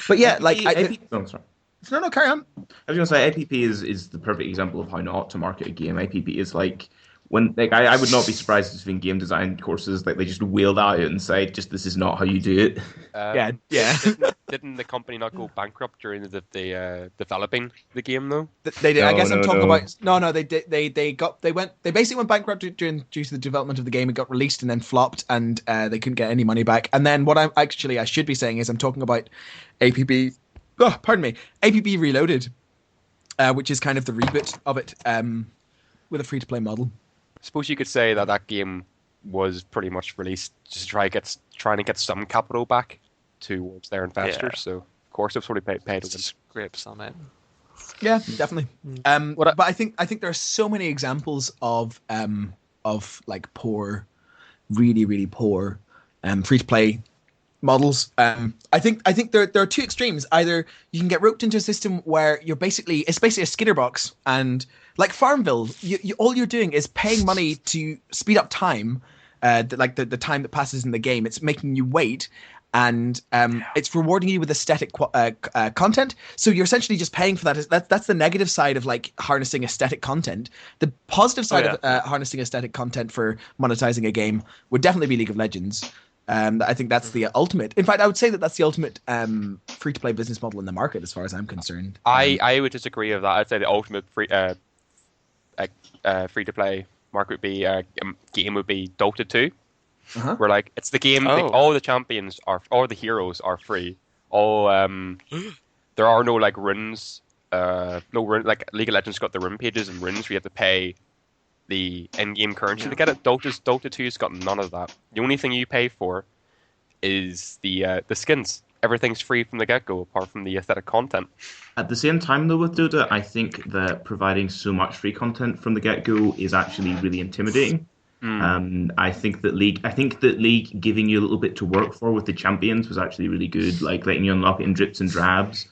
But yeah, like... No, carry on. I was going to say, APP is the perfect example of how not to market a game. APP is like... I would not be surprised if in game design courses like they just wheeled out and say, just this is not how you do it. Yeah. Didn't the company not go bankrupt during the developing the game though? They did. I guess I'm talking about. No. They did. They basically went bankrupt due to the development of the game. It got released and then flopped, and they couldn't get any money back. And then what I should be saying is I'm talking about APB. Oh, pardon me, APB Reloaded, which is kind of the reboot of it, with a free to play model. I suppose you could say that game was pretty much released just trying to get some capital back towards their investors. Yeah. So of course it's probably paid to scripts on it. Yeah, definitely. But I think there are so many examples of like poor, really really poor, free to play models. I think there are two extremes. Either you can get roped into a system where it's basically a Skinner box, and like Farmville, you all you're doing is paying money to speed up time, the time that passes in the game. It's making you wait, and it's rewarding you with aesthetic content. So you're essentially just paying for that. That's the negative side of like harnessing aesthetic content. The positive side of harnessing aesthetic content for monetizing a game would definitely be League of Legends. I think that's the ultimate. In fact, I would say that that's the ultimate free-to-play business model in the market, as far as I'm concerned. I would disagree with that. I'd say the ultimate free-to-play market would be game would be Dota 2, where like it's the game. Like, all the champions are, all the heroes are free. All there are no like runes. No rune, like League of Legends got the rune pages and runes where you have to pay the in-game currency to get it. Dota 2's got none of that. The only thing you pay for is the skins. Everything's free from the get-go, apart from the aesthetic content. At the same time, though, with Dota, I think that providing so much free content from the get-go is actually really intimidating. I think that League giving you a little bit to work for with the champions was actually really good, like letting you unlock it in drips and drabs.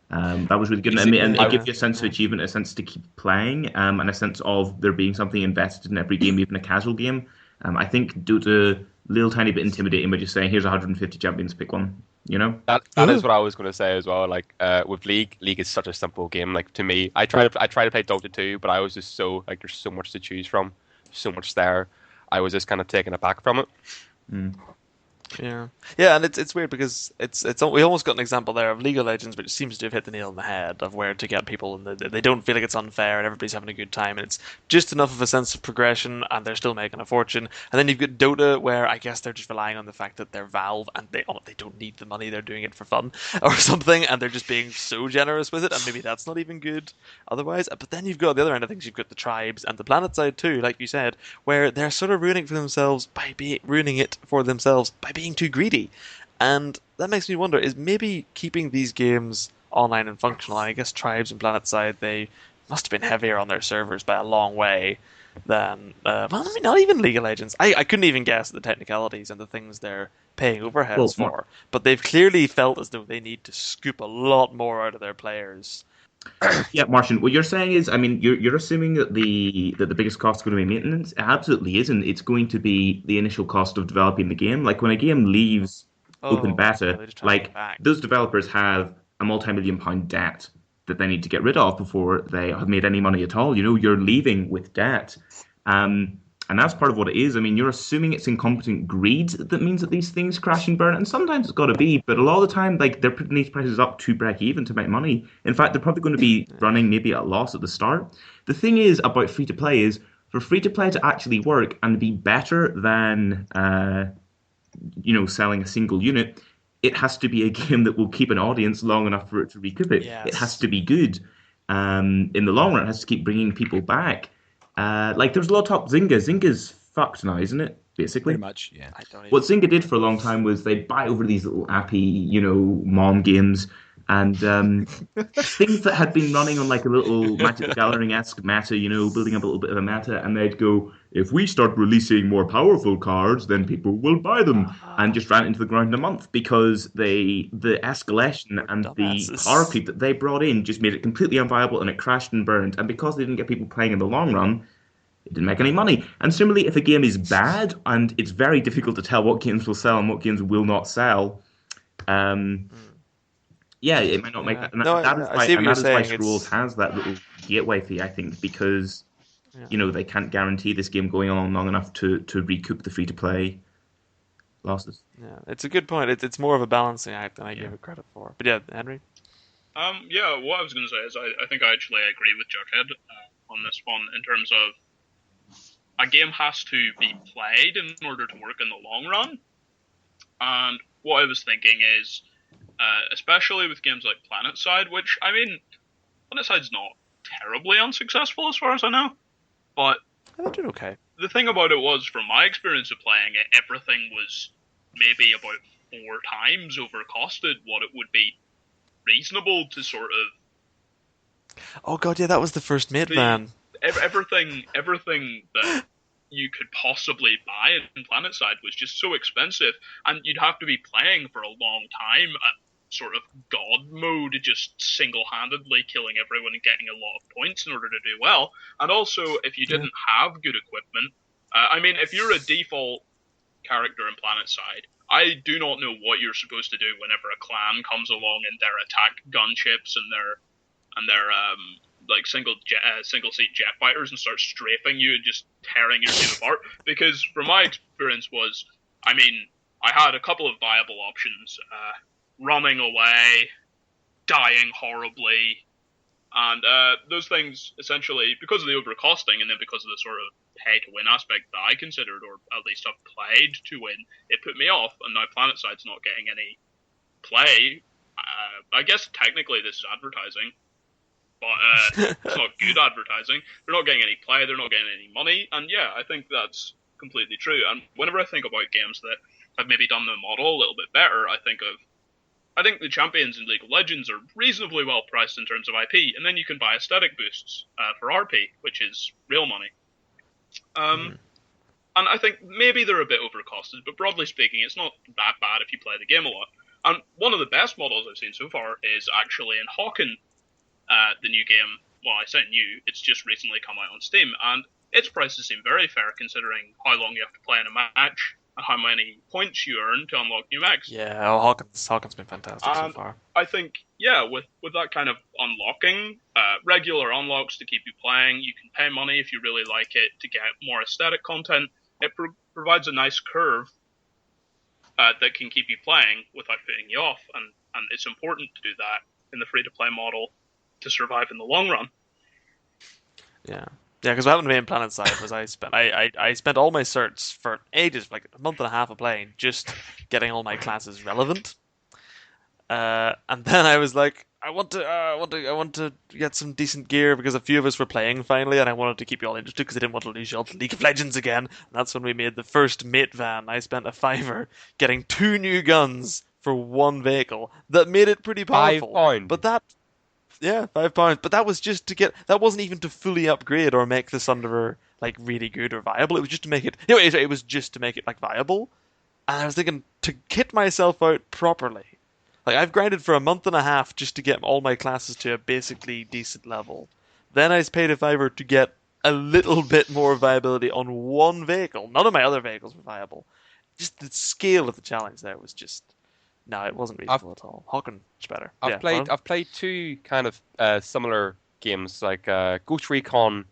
That was really good, and it gives you a sense of achievement, a sense to keep playing, and a sense of there being something invested in every game, even a casual game. I think Dota, little tiny bit intimidating by just saying, here's 150 champions, pick one. You know, that is what I was going to say as well. Like with League is such a simple game. Like to me, I try to play Dota 2, but I was just so like there's so much to choose from, so much there. I was just kind of taken aback from it. Yeah, and it's weird because we almost got an example there of League of Legends, which seems to have hit the nail on the head of where to get people, and they don't feel like it's unfair, and everybody's having a good time, and it's just enough of a sense of progression, and they're still making a fortune. And then you've got Dota, where I guess they're just relying on the fact that they're Valve, and they don't need the money, they're doing it for fun or something, and they're just being so generous with it, and maybe that's not even good otherwise. But then you've got the other end of things, you've got the tribes and the planet side too, like you said, where they're sort of ruining it for themselves by being too greedy. And that makes me wonder, is maybe keeping these games online and functional, I guess Tribes and PlanetSide, they must have been heavier on their servers by a long way than, not even League of Legends. I couldn't even guess the technicalities and the things they're paying overheads for, but they've clearly felt as though they need to scoop a lot more out of their players. Yeah, Martian, what you're saying is, I mean, you're assuming that the biggest cost is going to be maintenance. It absolutely isn't. It's going to be the initial cost of developing the game. Like when a game leaves open beta, like those developers have a multi-million-pound debt that they need to get rid of before they have made any money at all. You know, you're leaving with debt. And that's part of what it is. I mean, you're assuming it's incompetent greed that means that these things crash and burn. And sometimes it's got to be, but a lot of the time, like, they're putting these prices up to break even to make money. In fact, they're probably going to be running maybe at a loss at the start. The thing is about free-to-play is, for free-to-play to actually work and be better than, selling a single unit, it has to be a game that will keep an audience long enough for it to recoup it. Yes. It has to be good. In the long run, it has to keep bringing people back. Like there's a lot of talk. Zynga's fucked now, isn't it? Basically, pretty much. Yeah. What Zynga did for a long time was they'd buy over these little appy, mom games, and things that had been running on like a little Magic the Gathering-esque meta, building up a little bit of a meta, and they'd go, if we start releasing more powerful cards, then people will buy them, and just ran into the ground in a month because the escalation and the power creep that they brought in just made it completely unviable, and it crashed and burned. And because they didn't get people playing in the long run, it didn't make any money. And similarly, if a game is bad, and it's very difficult to tell what games will sell and what games will not sell, it might not make that. And that is why Scrolls has that little gateway fee, I think, because they can't guarantee this game going on long enough to recoup the free-to-play losses. Yeah, it's a good point. It's more of a balancing act than I give it credit for. But yeah, Henry? What I was going to say is I think I actually agree with Jughead on this one in terms of a game has to be played in order to work in the long run. And what I was thinking is, especially with games like PlanetSide, which, I mean, PlanetSide's not terribly unsuccessful as far as I know, but they're doing okay. The thing about it was, from my experience of playing it, everything was maybe about 4 times overcosted what it would be reasonable to sort of... Oh god, yeah, that was the first mid, man. Everything that you could possibly buy in PlanetSide was just so expensive, and you'd have to be playing for a long time at sort of god mode, just single-handedly killing everyone and getting a lot of points in order to do well. And also, if you didn't have good equipment, if you're a default character in PlanetSide, I do not know what you're supposed to do whenever a clan comes along in their attack gunships and their like single seat jet fighters and start strafing you and just tearing your team apart. Because from my experience was, I mean, I had a couple of viable options: running away, dying horribly, and those things essentially, because of the overcosting and then because of the sort of pay to win aspect that I considered, or at least have played to win, it put me off. And now PlanetSide's not getting any play. I guess technically this is advertising, but it's not good advertising. They're not getting any play, they're not getting any money, and yeah, I think that's completely true. And whenever I think about games that have maybe done the model a little bit better, I think the champions in League of Legends are reasonably well priced in terms of IP, and then you can buy aesthetic boosts for RP, which is real money. And I think maybe they're a bit overcosted, but broadly speaking, it's not that bad if you play the game a lot. And one of the best models I've seen so far is actually in Hawken, the new game. Well, I say new, it's just recently come out on Steam, and its prices seem very fair considering how long you have to play in a match and how many points you earn to unlock new mechs. Yeah, Hawken's been fantastic so far. I think, yeah, with that kind of unlocking, regular unlocks to keep you playing, you can pay money if you really like it to get more aesthetic content. It provides a nice curve that can keep you playing without putting you off, and it's important to do that in the free-to-play model to survive in the long run. Yeah, because what happened to me in PlanetSide was I spent all my certs for ages, like a month and a half of playing, just getting all my classes relevant. And then I was like, I want to get some decent gear because a few of us were playing finally, and I wanted to keep you all interested because I didn't want to lose you all to League of Legends again. And that's when we made the first mate van. I spent a $5 getting 2 new guns for 1 vehicle. That made it pretty powerful. £5. But that. Yeah, £5. But that was just to get. That wasn't even to fully upgrade or make the Sunderer like really good or viable. It was just to make it. It was just to make it like viable. And I was thinking to kit myself out properly. Like I've grinded for a month and a half just to get all my classes to a basically decent level. Then I paid a $5 to get a little bit more viability on 1 vehicle. None of my other vehicles were viable. Just the scale of the challenge there was just. No, it wasn't reasonable at all. Hawken is better. I've played 2 kind of similar games, like Ghost Recon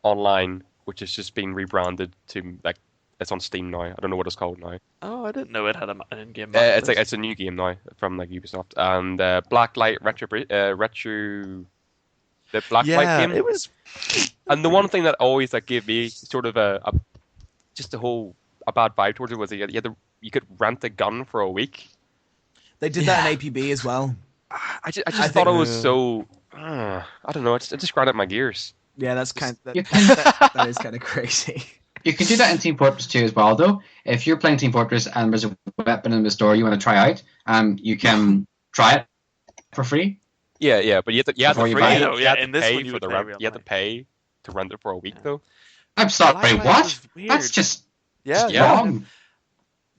Online, which has just been rebranded to like it's on Steam now. I don't know what it's called now. Oh, I didn't know it had an in-game. It's a new game now from like Ubisoft, and Blacklight Retro, the Blacklight game. It was. And the one thing that always like gave me sort of a bad vibe towards it was you could rent a gun for a week. They did that in APB as well. I just thought it was so. I don't know. It just ground up my gears. Yeah, that's that is kind of crazy. You can do that in Team Fortress 2 as well, though. If you're playing Team Fortress and there's a weapon in the store you want to try out, you can try it for free. Yeah, but you have to pay for the rent. You have to pay to rent it for a week, though. I'm sorry, what? That's just wrong.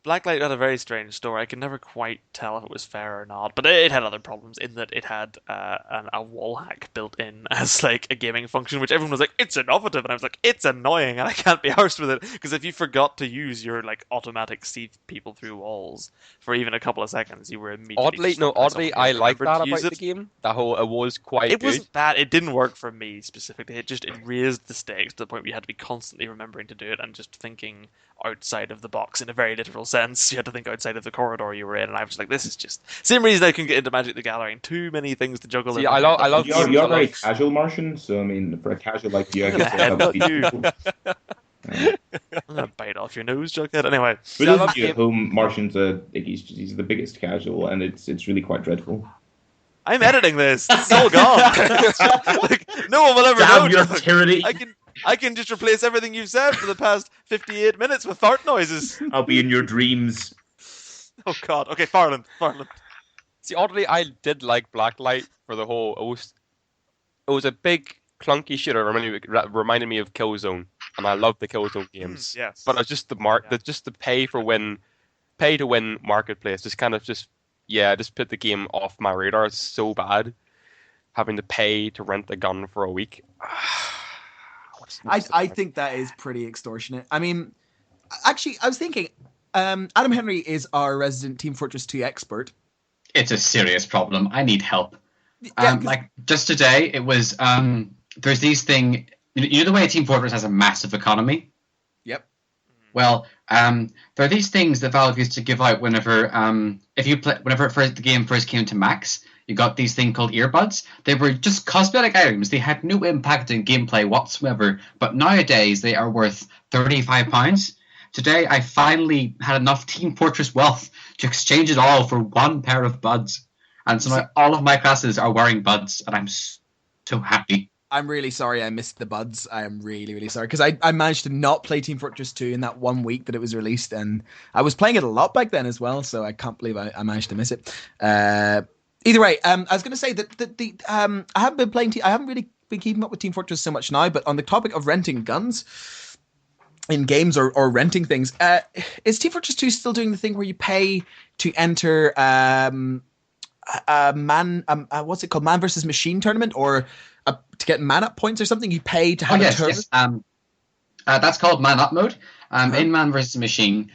Blacklight had a very strange story. I could never quite tell if it was fair or not, but it had other problems in that it had a wall hack built in as like a gaming function, which everyone was like, it's innovative, and I was like, it's annoying, and I can't be arsed with it, because if you forgot to use your like automatic see people through walls for even a couple of seconds, you were immediately Oddly, I like that about the game. That whole it was quite good. It wasn't bad. It didn't work for me specifically. It raised the stakes to the point where you had to be constantly remembering to do it and just thinking outside of the box in a very literal sense. You had to think outside of the corridor you were in, and I was like, this is just same reason I can get into Magic the Gathering. Too many things to juggle. See, I love you're very casual, Martian, so I mean, for a casual like you, I guess I'm gonna bite off your nose, Jughead. Anyway, for those of you at home, Martian's he's the biggest casual, and it's really quite dreadful. I'm editing this. It's all gone. Like, no one will ever know. Your tyranny. I can just replace everything you've said for the past 58 minutes with fart noises. I'll be in your dreams. Oh God. Okay, Farland. See, oddly, I did like Blacklight for the whole. It was a big clunky shooter. Reminded me of Killzone, and I love the Killzone games. Yes. But it's just the pay to win marketplace just put the game off my radar. It's so bad having to pay to rent a gun for a week. I think that is pretty extortionate. I mean, actually, I was thinking, Adam Henry is our resident Team Fortress 2 expert. It's a serious problem. I need help. Yeah, Like just today, it was there's these thing. You know the way Team Fortress has a massive economy. Yep. Well, there are these things that Valve used to give out whenever whenever the game first came to Max. You got these things called earbuds. They were just cosmetic items. They had no impact in gameplay whatsoever. But nowadays they are worth £35. Today I finally had enough Team Fortress wealth to exchange it all for one pair of buds. And so now all of my classes are wearing buds, and I'm so happy. I'm really sorry I missed the buds. I am really, really sorry. Because I managed to not play Team Fortress 2 in that 1 week that it was released. And I was playing it a lot back then as well, so I can't believe I managed to miss it. Either way, I was going to say that I haven't been playing. I haven't really been keeping up with Team Fortress so much now. But on the topic of renting guns in games or renting things, is Team Fortress 2 still doing the thing where you pay to enter what's it called, man versus machine tournament, or to get man up points or something? You pay to have a tournament. Yes. That's called man up mode. In man versus machine,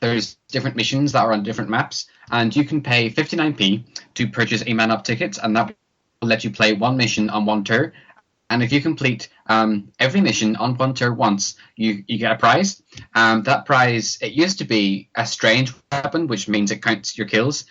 there's different missions that are on different maps, and you can pay 59p to purchase a man up ticket, and that will let you play one mission on one tour. And if you complete every mission on one tour once, you get a prize. That prize, it used to be a strange weapon, which means it counts your kills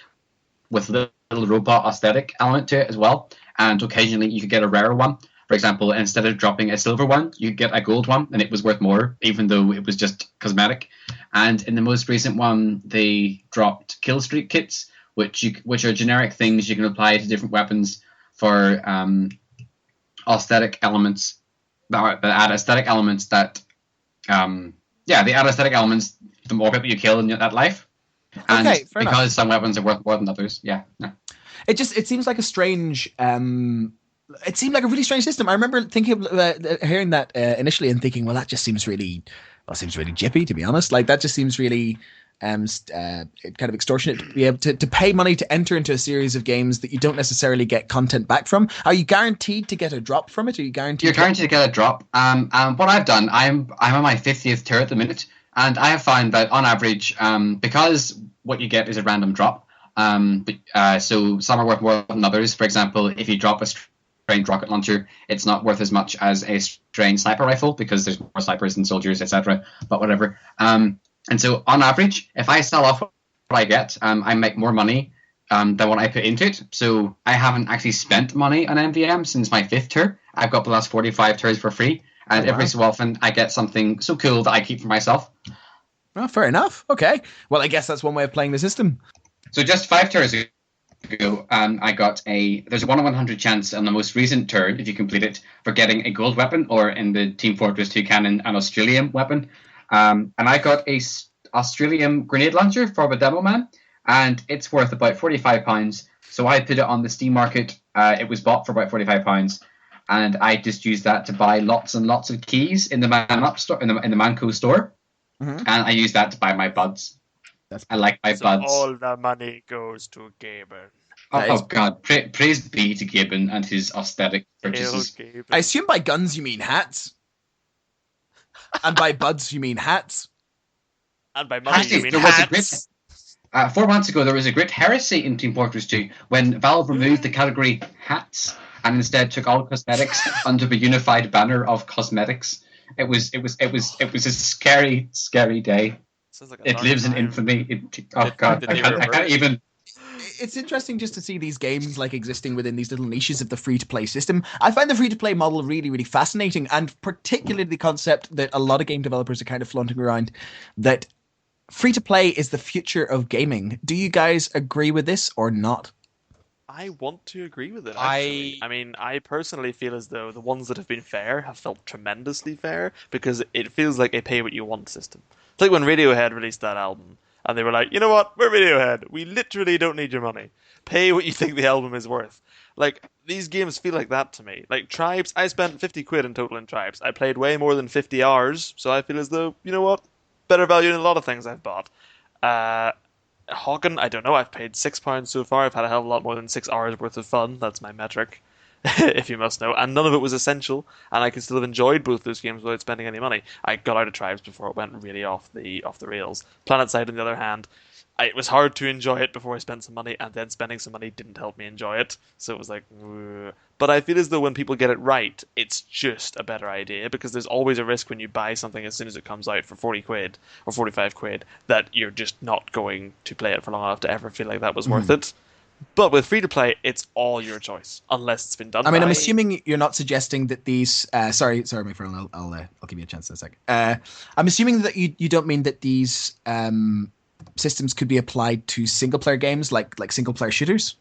with a little robot aesthetic element to it as well. And occasionally you could get a rarer one. For example, instead of dropping a silver one, you could get a gold one, and it was worth more, even though it was just cosmetic. And in the most recent one, they dropped kill streak kits, which are generic things you can apply to different weapons for aesthetic elements that add aesthetic elements that they add aesthetic elements the more people you kill in that life. And okay, fair because enough. some weapons are worth more than others, It seems like a strange. It seemed like a really strange system. I remember thinking, hearing that initially, and thinking, well, that just seems really jippy, to be honest. Like that just seems really kind of extortionate to be able to pay money to enter into a series of games that you don't necessarily get content back from. Are you guaranteed to get a drop from it? Are you guaranteed? You're guaranteed to get a drop. What I've done, I'm on my 50th tier at the minute, and I have found that on average, because what you get is a random drop. So some are worth more than others. For example, if you drop a strange rocket launcher, it's not worth as much as a strange sniper rifle because there's more snipers than soldiers, etc. But whatever. And so on average, if I sell off what I get, I make more money than what I put into it. So I haven't actually spent money on MVM since my 5th tour. I've got the last 45 tours for free, and every so often I get something so cool that I keep for myself. Oh, fair enough. Okay. Well, I guess that's one way of playing the system. So just 5 tours ago, I got there's a 1 in 100 chance on the most recent tour, if you complete it, for getting a gold weapon, or in the Team Fortress 2 canon, an Australian weapon. And I got a Australian grenade launcher for the demo man, and it's worth about £45. So I put it on the Steam market. It was bought for about £45, and I just used that to buy lots and lots of keys in the Man Up store, in the Manco store, and I used that to buy my buds. I like my buds. All the money goes to Gaben. Oh God! Praise be to Gaben and his aesthetic purchases. I assume by guns you mean hats. And by buds, you mean hats. And by money, you mean there hats. Was a great, 4 months ago, there was a great heresy in Team Fortress 2 when Valve removed the category hats and instead took all cosmetics under the unified banner of cosmetics. It was a scary, scary day. Like it lives in infamy. Oh God, I can't even. It's interesting just to see these games like existing within these little niches of the free-to-play system. I find the free-to-play model really, really fascinating, and particularly the concept that a lot of game developers are kind of flaunting around, that free-to-play is the future of gaming. Do you guys agree with this or not? I want to agree with it, actually. I mean, I personally feel as though the ones that have been fair have felt tremendously fair, because it feels like a pay-what-you-want system. It's like when Radiohead released that album, and they were like, you know what, we're Radiohead. We literally don't need your money. Pay what you think the album is worth. Like, these games feel like that to me. Like, Tribes, I spent 50 quid in total in Tribes. I played way more than 50 hours, so I feel as though, you know what, better value than a lot of things I've bought. Hagen, I don't know, I've paid £6 so far. I've had a hell of a lot more than 6 hours worth of fun. That's my metric. if you must know, and none of it was essential, and I could still have enjoyed both those games without spending any money. I got out of Tribes before it went really off the rails. PlanetSide, on the other hand, it was hard to enjoy it before I spent some money, and then spending some money didn't help me enjoy it. So it was like, ugh. But I feel as though when people get it right, it's just a better idea, because there's always a risk when you buy something as soon as it comes out for 40 quid or 45 quid that you're just not going to play it for long enough to ever feel like that was worth it. But with free to play, it's all your choice, unless it's been done. I mean, I'm assuming you're not suggesting that these. Sorry, my friend. I'll give you a chance in a sec. I'm assuming that you don't mean that these systems could be applied to single player games, like single player shooters.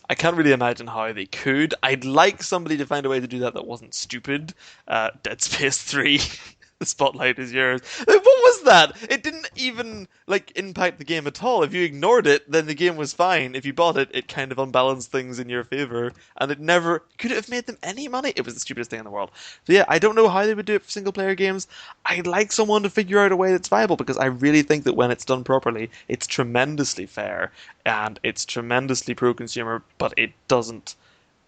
I can't really imagine how they could. I'd like somebody to find a way to do that wasn't stupid. Dead Space 3. The spotlight is yours. Like, what was that? It didn't even impact the game at all. If you ignored it, then the game was fine. If you bought it, it kind of unbalanced things in your favor, and it never could have made them any money. It was the stupidest thing in the world. So yeah, I don't know how they would do it for single player games. I'd like someone to figure out a way that's viable, because I really think that when it's done properly, it's tremendously fair and it's tremendously pro-consumer, but it doesn't.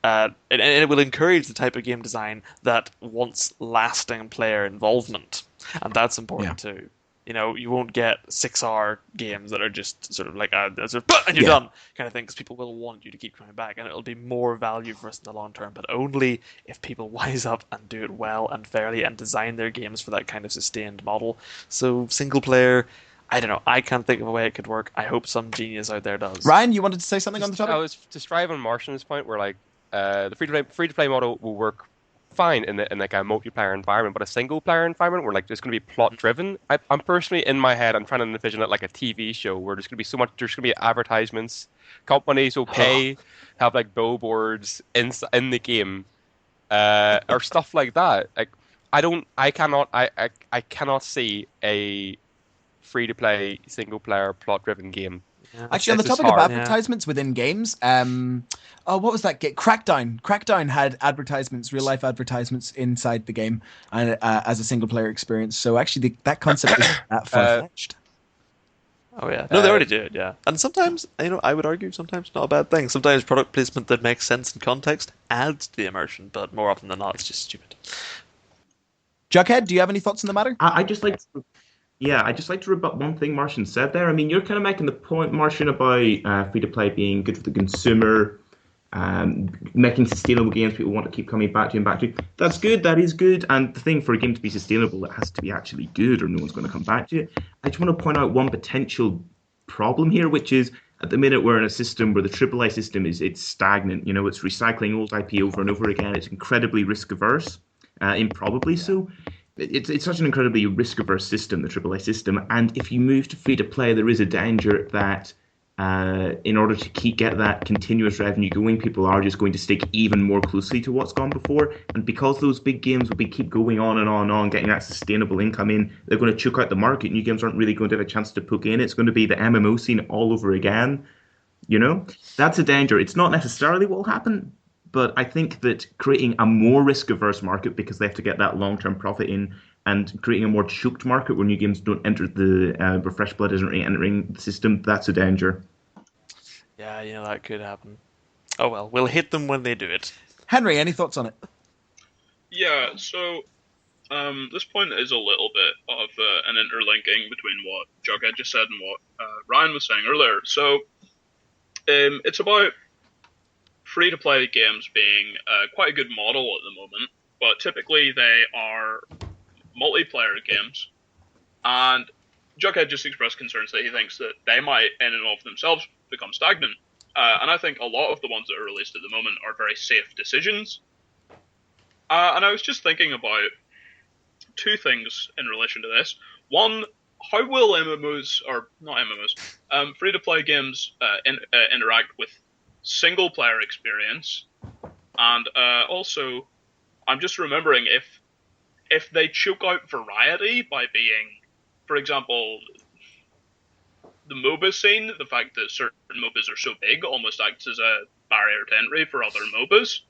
And it will encourage the type of game design that wants lasting player involvement, and that's important too. You know, you won't get 6-hour games that are just sort of like and you're done kind of thing, because people will want you to keep coming back, and it'll be more value for us in the long term, but only if people wise up and do it well and fairly and design their games for that kind of sustained model. So single player, I don't know. I can't think of a way it could work. I hope some genius out there does. Ryan, you wanted to say something on the topic? I was to strive on Martian's point, where the free to play model will work fine in like a multiplayer environment, but a single player environment where it's going to be plot driven. I'm personally, in my head, I'm trying to envision it like a TV show where there's going to be there's going to be advertisements, companies will pay, have billboards in the game, or stuff like that. I cannot see a free to play single player plot driven game. Yeah. Actually, on the topic of advertisements within games, what was that game? Crackdown. Crackdown had advertisements, real life advertisements inside the game, and as a single player experience. So actually, that concept is that far fetched. Oh yeah, no, they already do it. Yeah, and sometimes I would argue sometimes not a bad thing. Sometimes product placement that makes sense in context adds to the immersion, but more often than not, it's just stupid. Jughead, do you have any thoughts on the matter? I just like to rebut one thing Martian said there. I mean, you're kind of making the point, Martian, about free-to-play being good for the consumer, making sustainable games people want to keep coming back to and back to. That's good, that is good, and the thing for a game to be sustainable, it has to be actually good or no one's going to come back to it. I just want to point out one potential problem here, which is, at the minute we're in a system where the AAA system it's stagnant. It's recycling old IP over and over again. It's incredibly risk-averse, improbably so. It's such an incredibly risk-averse system, the AAA system, and if you move to free-to-play, there is a danger that in order to get that continuous revenue going, people are just going to stick even more closely to what's gone before, and because those big games will keep going on and on and on, getting that sustainable income in, they're going to choke out the market. New games aren't really going to have a chance to poke in. It's going to be the MMO scene all over again. That's a danger. It's not necessarily what will happen, but I think that creating a more risk-averse market, because they have to get that long-term profit in, and creating a more choked market where new games don't enter where fresh blood isn't entering the system, that's a danger. Yeah, that could happen. Oh well, we'll hit them when they do it. Henry, any thoughts on it? Yeah, so this point is a little bit of an interlinking between what Jughead just said and what Ryan was saying earlier. So it's about free-to-play games being quite a good model at the moment, but typically they are multiplayer games, and Jughead just expressed concerns that he thinks that they might, in and of themselves, become stagnant. And I think a lot of the ones that are released at the moment are very safe decisions. And I was just thinking about two things in relation to this. One, how will MMOs, or not MMOs, free-to-play games interact with single-player experience? And also, I'm just remembering if they choke out variety by being, for example, the MOBA scene, the fact that certain MOBAs are so big almost acts as a barrier to entry for other MOBAs.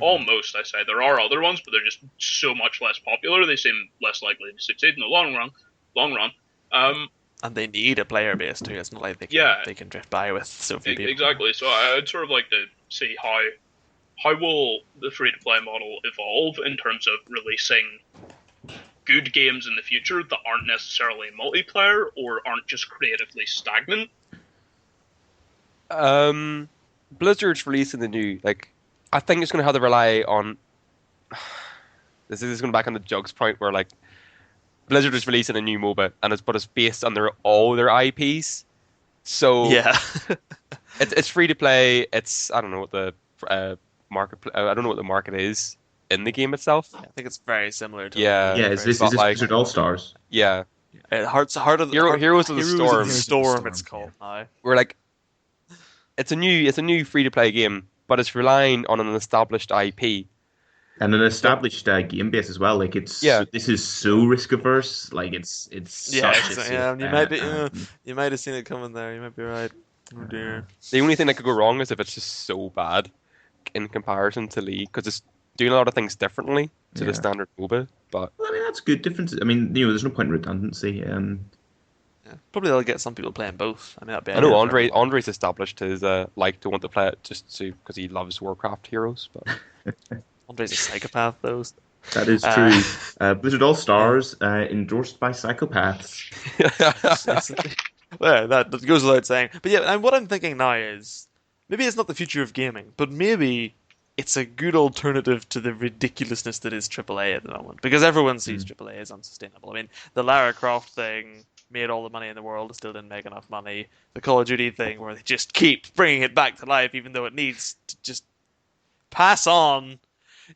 Almost, I say. There are other ones, but they're just so much less popular, they seem less likely to succeed in the long run. And they need a player base too. It's not like they can drift by with so few people. Exactly. So I'd sort of like to see how will the free-to-play model evolve in terms of releasing good games in the future that aren't necessarily multiplayer or aren't just creatively stagnant? Blizzard's releasing the new, I think it's going to have to rely on. This is going back on the Jugs point where Blizzard is releasing a new MOBA and it's based on all their IPs. So Yeah. it's free to play. I don't know what the market. I don't know what the market is in the game itself. I think it's very similar to Yeah. Yeah, is this Blizzard All Stars? Yeah. Heroes of the Storm. It's called now. We're it's a new free to play game, but it's relying on an established IP. And an established game base as well. This is so risk averse. It's you might have seen it coming there. You might be right. Oh dear. The only thing that could go wrong is if it's just so bad in comparison to League, because it's doing a lot of things differently to the standard MOBA. But well, I mean, that's good differences. I mean, there's no point in redundancy. Probably they'll get some people playing both. I mean, that'd be. I know Andre's established his to want to play it just because he loves Warcraft heroes, but. Andre's a psychopath, though. That is true. Blizzard All Stars, endorsed by psychopaths. Well, that goes without saying. But yeah, and what I'm thinking now is, maybe it's not the future of gaming, but maybe it's a good alternative to the ridiculousness that is AAA at the moment. Because everyone sees AAA as unsustainable. I mean, the Lara Croft thing made all the money in the world, still didn't make enough money. The Call of Duty thing, where they just keep bringing it back to life, even though it needs to just pass on.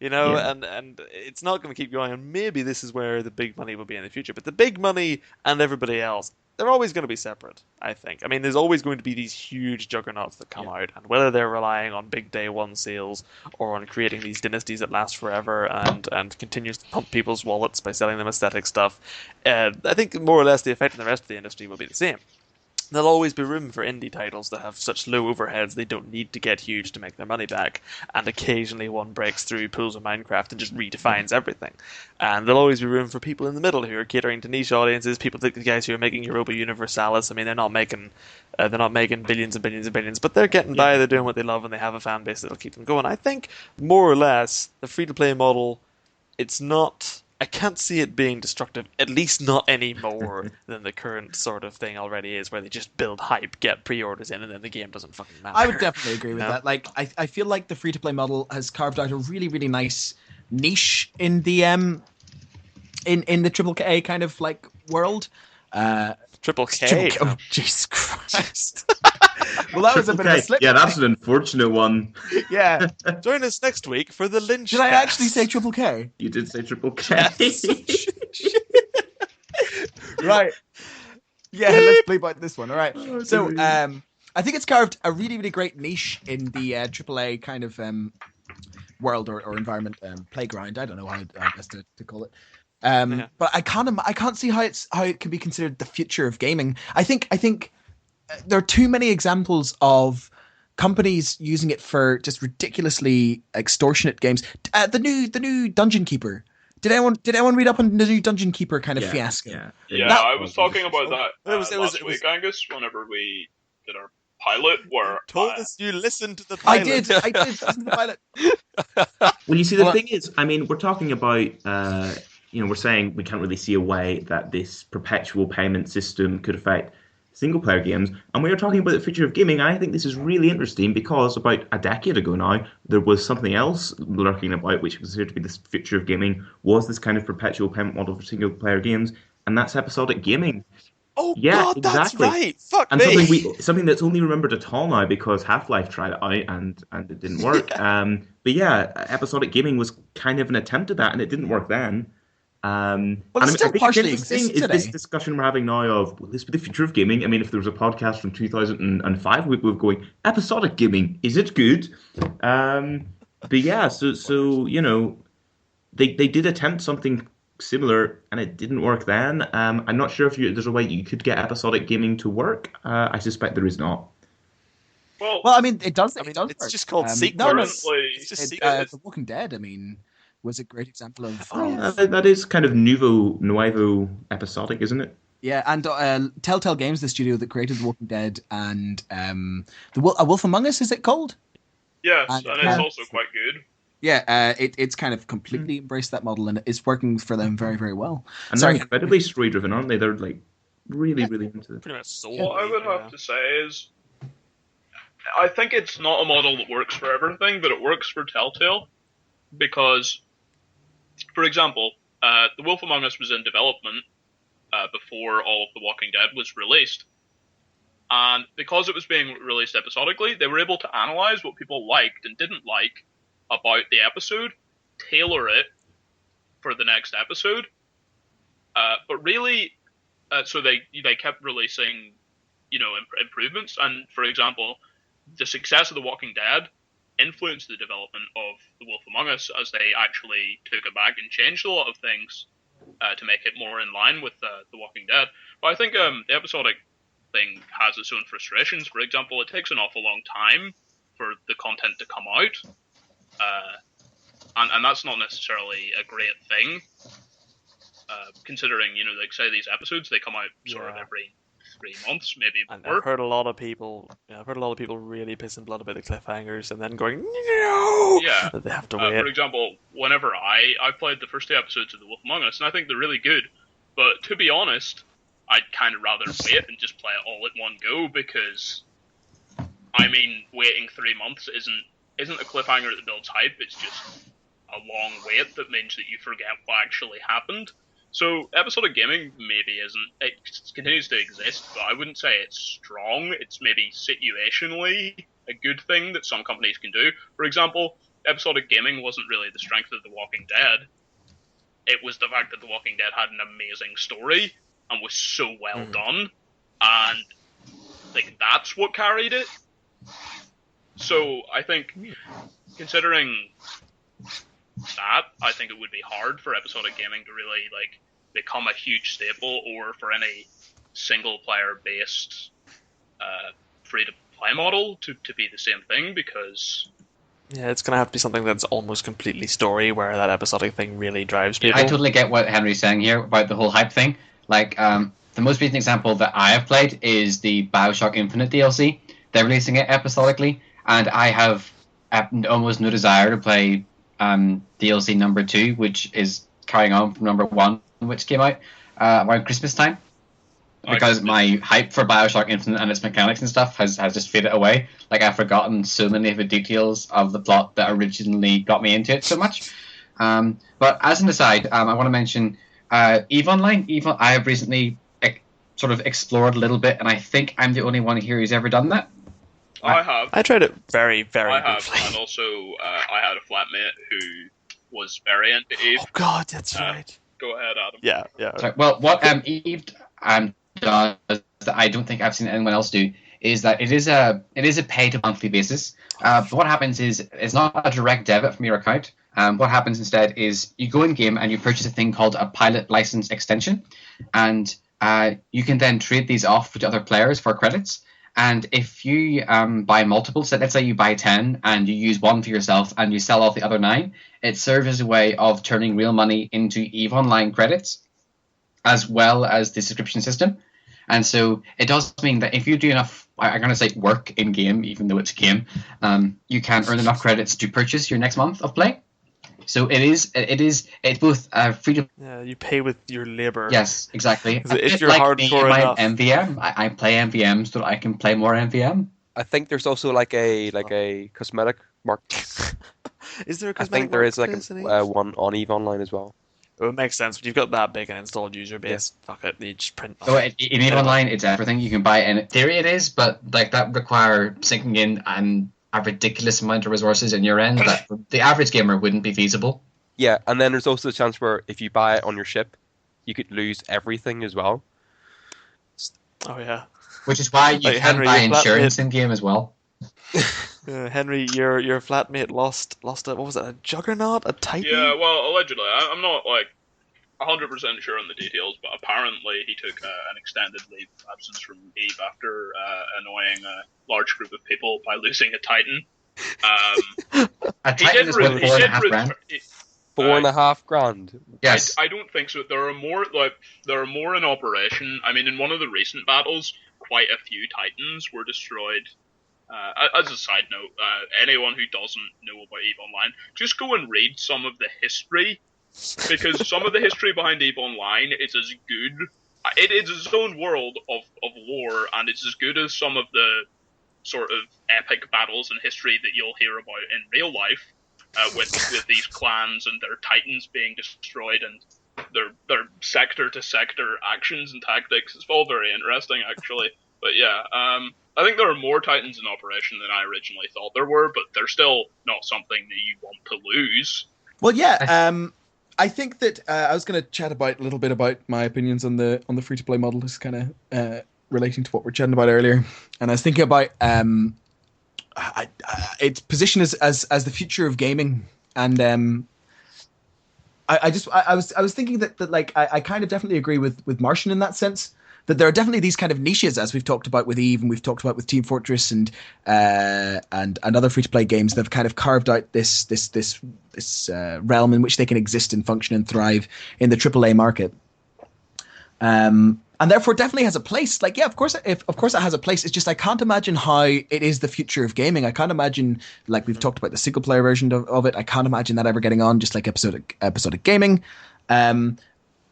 And it's not going to keep going. And maybe this is where the big money will be in the future. But the big money and everybody else, they're always going to be separate, I think. I mean, there's always going to be these huge juggernauts that come out. And whether they're relying on big day one sales or on creating these dynasties that last forever and continues to pump people's wallets by selling them aesthetic stuff, I think more or less the effect on the rest of the industry will be the same. There'll always be room for indie titles that have such low overheads they don't need to get huge to make their money back, and occasionally one breaks through, pulls a Minecraft and just redefines everything. And there'll always be room for people in the middle who are catering to niche audiences, people like the guys who are making Europa Universalis. I mean, they're not making billions and billions and billions, but they're getting by, they're doing what they love, and they have a fan base that'll keep them going. I think, more or less, the free-to-play model, it's not... I can't see it being destructive, at least not any more than the current sort of thing already is, where they just build hype, get pre-orders in, and then the game doesn't fucking matter. I would definitely agree with that. I feel like the free-to-play model has carved out a really, really nice niche in the in the triple K kind of world. Triple K? Oh, Jesus Christ. Well, that was a bit of a slip. Yeah, that's an unfortunate one. Yeah. Join us next week for the Lynch Did I actually say triple K? You did say triple K. Yes. Right. Yeah, let's play about this one. All right. So, I think it's carved a really, really great niche in the AAA kind of world or environment, playground. I don't know how best to call it. But I can't see how it can be considered the future of gaming. I think there are too many examples of companies using it for just ridiculously extortionate games. The new Dungeon Keeper. Did anyone read up on the new Dungeon Keeper kind of fiasco? Yeah, I was talking about that last week, Angus, whenever we did our pilot. Where told us you listened to the pilot. I did listen to the pilot. Well, you see, the thing is, I mean, we're talking about, we're saying we can't really see a way that this perpetual payment system could affect single-player games, and we are talking about the future of gaming. I think this is really interesting because about a decade ago now, there was something else lurking about which was considered to be the future of gaming, was this kind of perpetual payment model for single-player games, and that's episodic gaming. Oh, yeah, God, exactly. That's right. Fuck and me. Something that's only remembered at all now because Half-Life tried it out and it didn't work. But yeah, episodic gaming was kind of an attempt at that, and it didn't work then. Well, it's still partially exists today. This discussion we're having now of, will this be the future of gaming? I mean, if there was a podcast from 2005, we were going, episodic gaming, is it good? But yeah, so they did attempt something similar, and it didn't work then. I'm not sure if there's a way you could get episodic gaming to work. I suspect there is not. Well, I mean, it does. It does it's work. just called sequel. It's just The Walking Dead, I mean, was a great example of... that is kind of nuevo episodic, isn't it? Yeah, and Telltale Games, the studio that created The Walking Dead, and A Wolf Among Us, is it called? Yes, And, and it's also quite good. Yeah, it's kind of completely embraced that model, and it's working for them very, very well. And they're incredibly story-driven, aren't they? They're like really into it. Pretty much solely. What I would have to say is, I think it's not a model that works for everything, but it works for Telltale. Because, for example, The Wolf Among Us was in development before all of The Walking Dead was released. And because it was being released episodically, they were able to analyze what people liked and didn't like about the episode, tailor it for the next episode. But really, so they kept releasing, improvements. And for example, the success of The Walking Dead influenced the development of The Wolf Among Us, as they actually took it back and changed a lot of things to make it more in line with The Walking Dead. But I think the episodic thing has its own frustrations. For example, it takes an awful long time for the content to come out. And that's not necessarily a great thing, considering, like, say, these episodes, they come out sort of every 3 months, maybe more. I've heard a lot of people really pissing blood about the cliffhangers and then going, no! Yeah. That they have to wait. For example, whenever I played the first 2 episodes of The Wolf Among Us, and I think they're really good, but to be honest, I'd kind of rather wait and just play it all at one go, because, waiting 3 months isn't a cliffhanger that builds hype, it's just a long wait that means that you forget what actually happened. So episodic gaming it continues to exist, but I wouldn't say it's strong. It's maybe situationally a good thing that some companies can do. For example, episodic gaming wasn't really the strength of The Walking Dead. It was the fact that The Walking Dead had an amazing story and was so well done, and that's what carried it. So I think, considering that, I think it would be hard for episodic gaming to really become a huge staple, or for any single player based free to play model to be the same thing, because it's gonna have to be something that's almost completely story, where that episodic thing really drives people. I totally get what Henry's saying here about the whole hype thing. The most recent example that I have played is the BioShock Infinite DLC. They're releasing it episodically, and I have almost no desire to play DLC number 2, which is carrying on from number 1, which came out around Christmas time, because my hype for BioShock Infinite and its mechanics and stuff has just faded away. I've forgotten so many of the details of the plot that originally got me into it so much. But as an aside, I want to mention EVE Online. I have recently sort of explored a little bit, and I think I'm the only one here who's ever done that. I have. I tried it very, very briefly. briefly. And also I had a flatmate who was very into EVE. Oh God, that's right. Go ahead, Adam. Yeah. Sorry, well, what EVE does that I don't think I've seen anyone else do is that it is a pay to monthly basis. But what happens is it's not a direct debit from your account. What happens instead is you go in game and you purchase a thing called a pilot license extension, and you can then trade these off with other players for credits. And if you buy multiples, so let's say you buy 10 and you use 1 for yourself and you sell off the other 9, it serves as a way of turning real money into EVE Online credits, as well as the subscription system. And so it does mean that if you do enough, I'm going to say work in game, even though it's a game, you can earn enough credits to purchase your next month of play. So it's both free to. Yeah, you pay with your labor. Yes, exactly. If you're hardcore enough. MVM, I play MVM so that I can play more MVM. I think there's also a cosmetic market. Is there a cosmetic? I think there is one on EVE Online as well. It makes sense. When you've got that big an installed user base, fuck it, you just print. So in EVE Online, it's everything you can buy. In theory, it is, but that require syncing in and a ridiculous amount of resources in your end that the average gamer wouldn't be feasible. Yeah, and then there's also a chance where if you buy it on your ship, you could lose everything as well. Oh yeah. Which is why you can buy insurance in game as well. Henry, your flatmate lost what was it? A juggernaut, a titan? Yeah, well, allegedly. I'm not 100% sure on the details, but apparently he took an extended leave of absence from EVE after annoying a large group of people by losing a titan. A titan is worth $4.5 grand. $4.5 grand. Yes. I don't think so. There are more in operation. I mean, in one of the recent battles, quite a few titans were destroyed As a side note, anyone who doesn't know about EVE Online, just go and read some of the history, because some of the history behind EVE Online is as good. It is its own world of lore, and it's as good as some of the sort of epic battles in history that you'll hear about in real life, with these clans and their titans being destroyed and their sector to sector actions and tactics. It's all very interesting, actually. But yeah, I think there are more titans in operation than I originally thought there were, but they're still not something that you want to lose. Well, yeah. I think that I was going to chat a little bit about my opinions on the free to play model, just kind of relating to what we're chatting about earlier. And I was thinking about its position as the future of gaming, and I was thinking that like I kind of definitely agree with Martian in that sense. That there are definitely these kind of niches, as we've talked about with EVE and we've talked about with Team Fortress and other free to play games that have kind of carved out this realm in which they can exist and function and thrive in the AAA market. And therefore definitely has a place. Like, yeah, of course it has a place. It's just I can't imagine how it is the future of gaming. I can't imagine, like we've talked about the single player version of it. I can't imagine that ever getting on just like episodic gaming.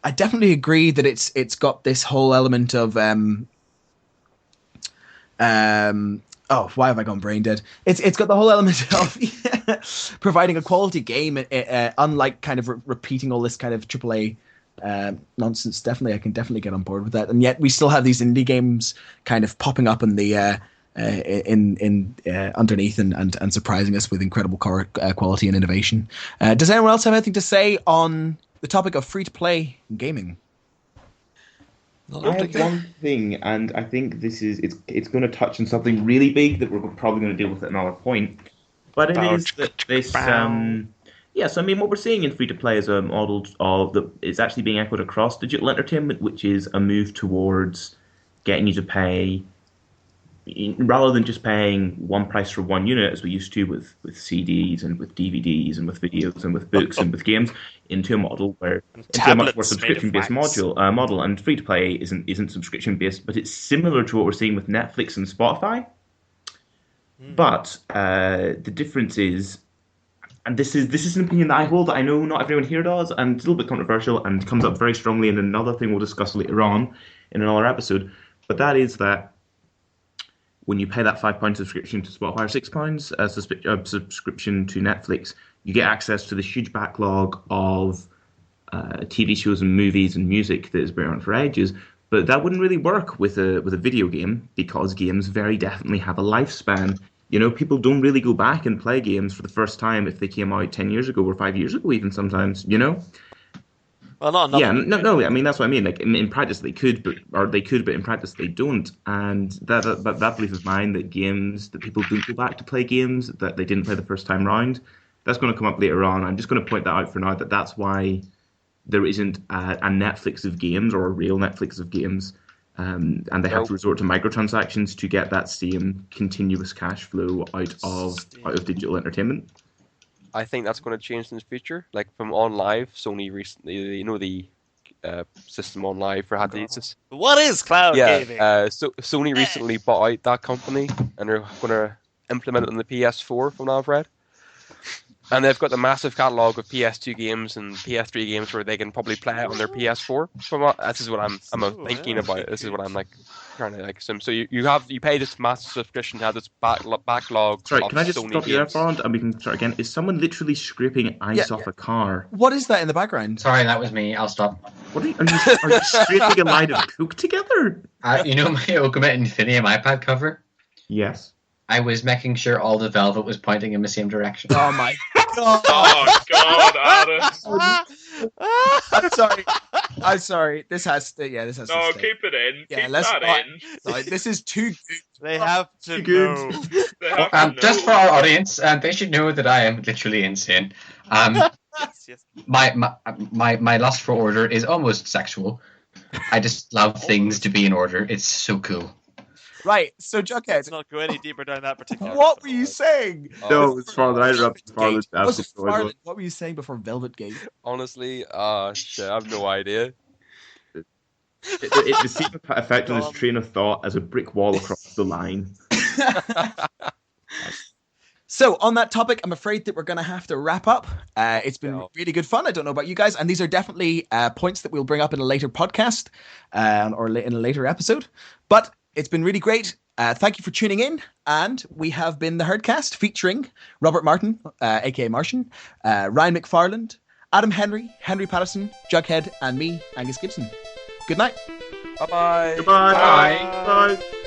I definitely agree that it's got this whole element of oh, why have I gone brain dead? It's got the whole element of providing a quality game, unlike kind of repeating all this kind of AAA nonsense. Definitely, I can definitely get on board with that. And yet, we still have these indie games kind of popping up in the underneath and surprising us with incredible quality and innovation. Does anyone else have anything to say on the topic of free to play gaming? I have one thing, and I think it's going to touch on something really big that we're probably going to deal with at another point. But it is that this, yes, I mean what we're seeing in free to play is a model of that is actually being echoed across digital entertainment, which is a move towards getting you to pay, rather than just paying one price for one unit as we used to with CDs and with DVDs and with videos and with books and with games, into a model where it's a much more subscription-based model. And free-to-play isn't subscription-based, but it's similar to what we're seeing with Netflix and Spotify. But the difference is, and this is an opinion that I hold that I know not everyone here does, and it's a little bit controversial and comes up very strongly in another thing we'll discuss later on in another episode, but that is that when you pay that £5 subscription to Spotify or £6 as a subscription to Netflix, you get access to this huge backlog of TV shows and movies and music that has been around for ages. But that wouldn't really work with a video game, because games very definitely have a lifespan. You know, people don't really go back and play games for the first time if they came out 10 years ago or 5 years ago, even sometimes. You know. Well, not yeah, no. I mean, that's what I mean. Like in practice, they could, but in practice they don't. And that belief of mine that games, that people don't go back to play games that they didn't play the first time round, that's going to come up later on. I'm just going to point that out for now. That's why there isn't a Netflix of games, or a real Netflix of games, and they have to resort to microtransactions to get that same continuous cash flow out of digital entertainment. I think that's going to change in the future. Like from OnLive, Sony recently, you know, the system OnLive for Hadith. What is cloud gaming? So Sony recently bought out that company, and they're going to implement it on the PS4 from what I've read. And they've got the massive catalog of PS2 games and PS3 games where they can probably play it on their PS4. This is what I'm thinking about it. This is what I'm like trying to like sim. So you pay this massive subscription to have this backlog. Sorry, can I just stop you there for a moment, and we can start again? Is someone literally scraping ice off a car? What is that in the background? Sorry, that was me. I'll stop. What are you scraping a line of coke together? You know my Ultimate Infinium iPad cover? Yes. I was making sure all the velvet was pointing in the same direction. Oh my god! Oh god, Adam! I'm sorry. This has to. Yeah, this has to. No, stay. keep it in. Yeah, keep let's that not. in. Sorry, this is too good. They have to good. know. They have to know. Just for our audience, they should know that I am literally insane. Yes. My lust for order is almost sexual. I just love things to be in order. It's so cool. Right, so Jughead, Let's not go any deeper down that particular. what were you saying? No, it's farther. I interrupted Farland. What were you saying before Velvet Gate? Honestly, shit, I have no idea. It's the same effect on his train of thought as a brick wall across the line. So on that topic, I'm afraid that we're going to have to wrap up. It's been really good fun. I don't know about you guys, and these are definitely points that we'll bring up in a later podcast or in a later episode. But it's been really great. Thank you for tuning in, and we have been the Herdcast featuring Robert Martin, aka Martian, Ryan McFarland, Adam Henry, Henry Patterson, Jughead, and me, Angus Gibson. Good night. Bye-bye. Goodbye. Bye. Bye.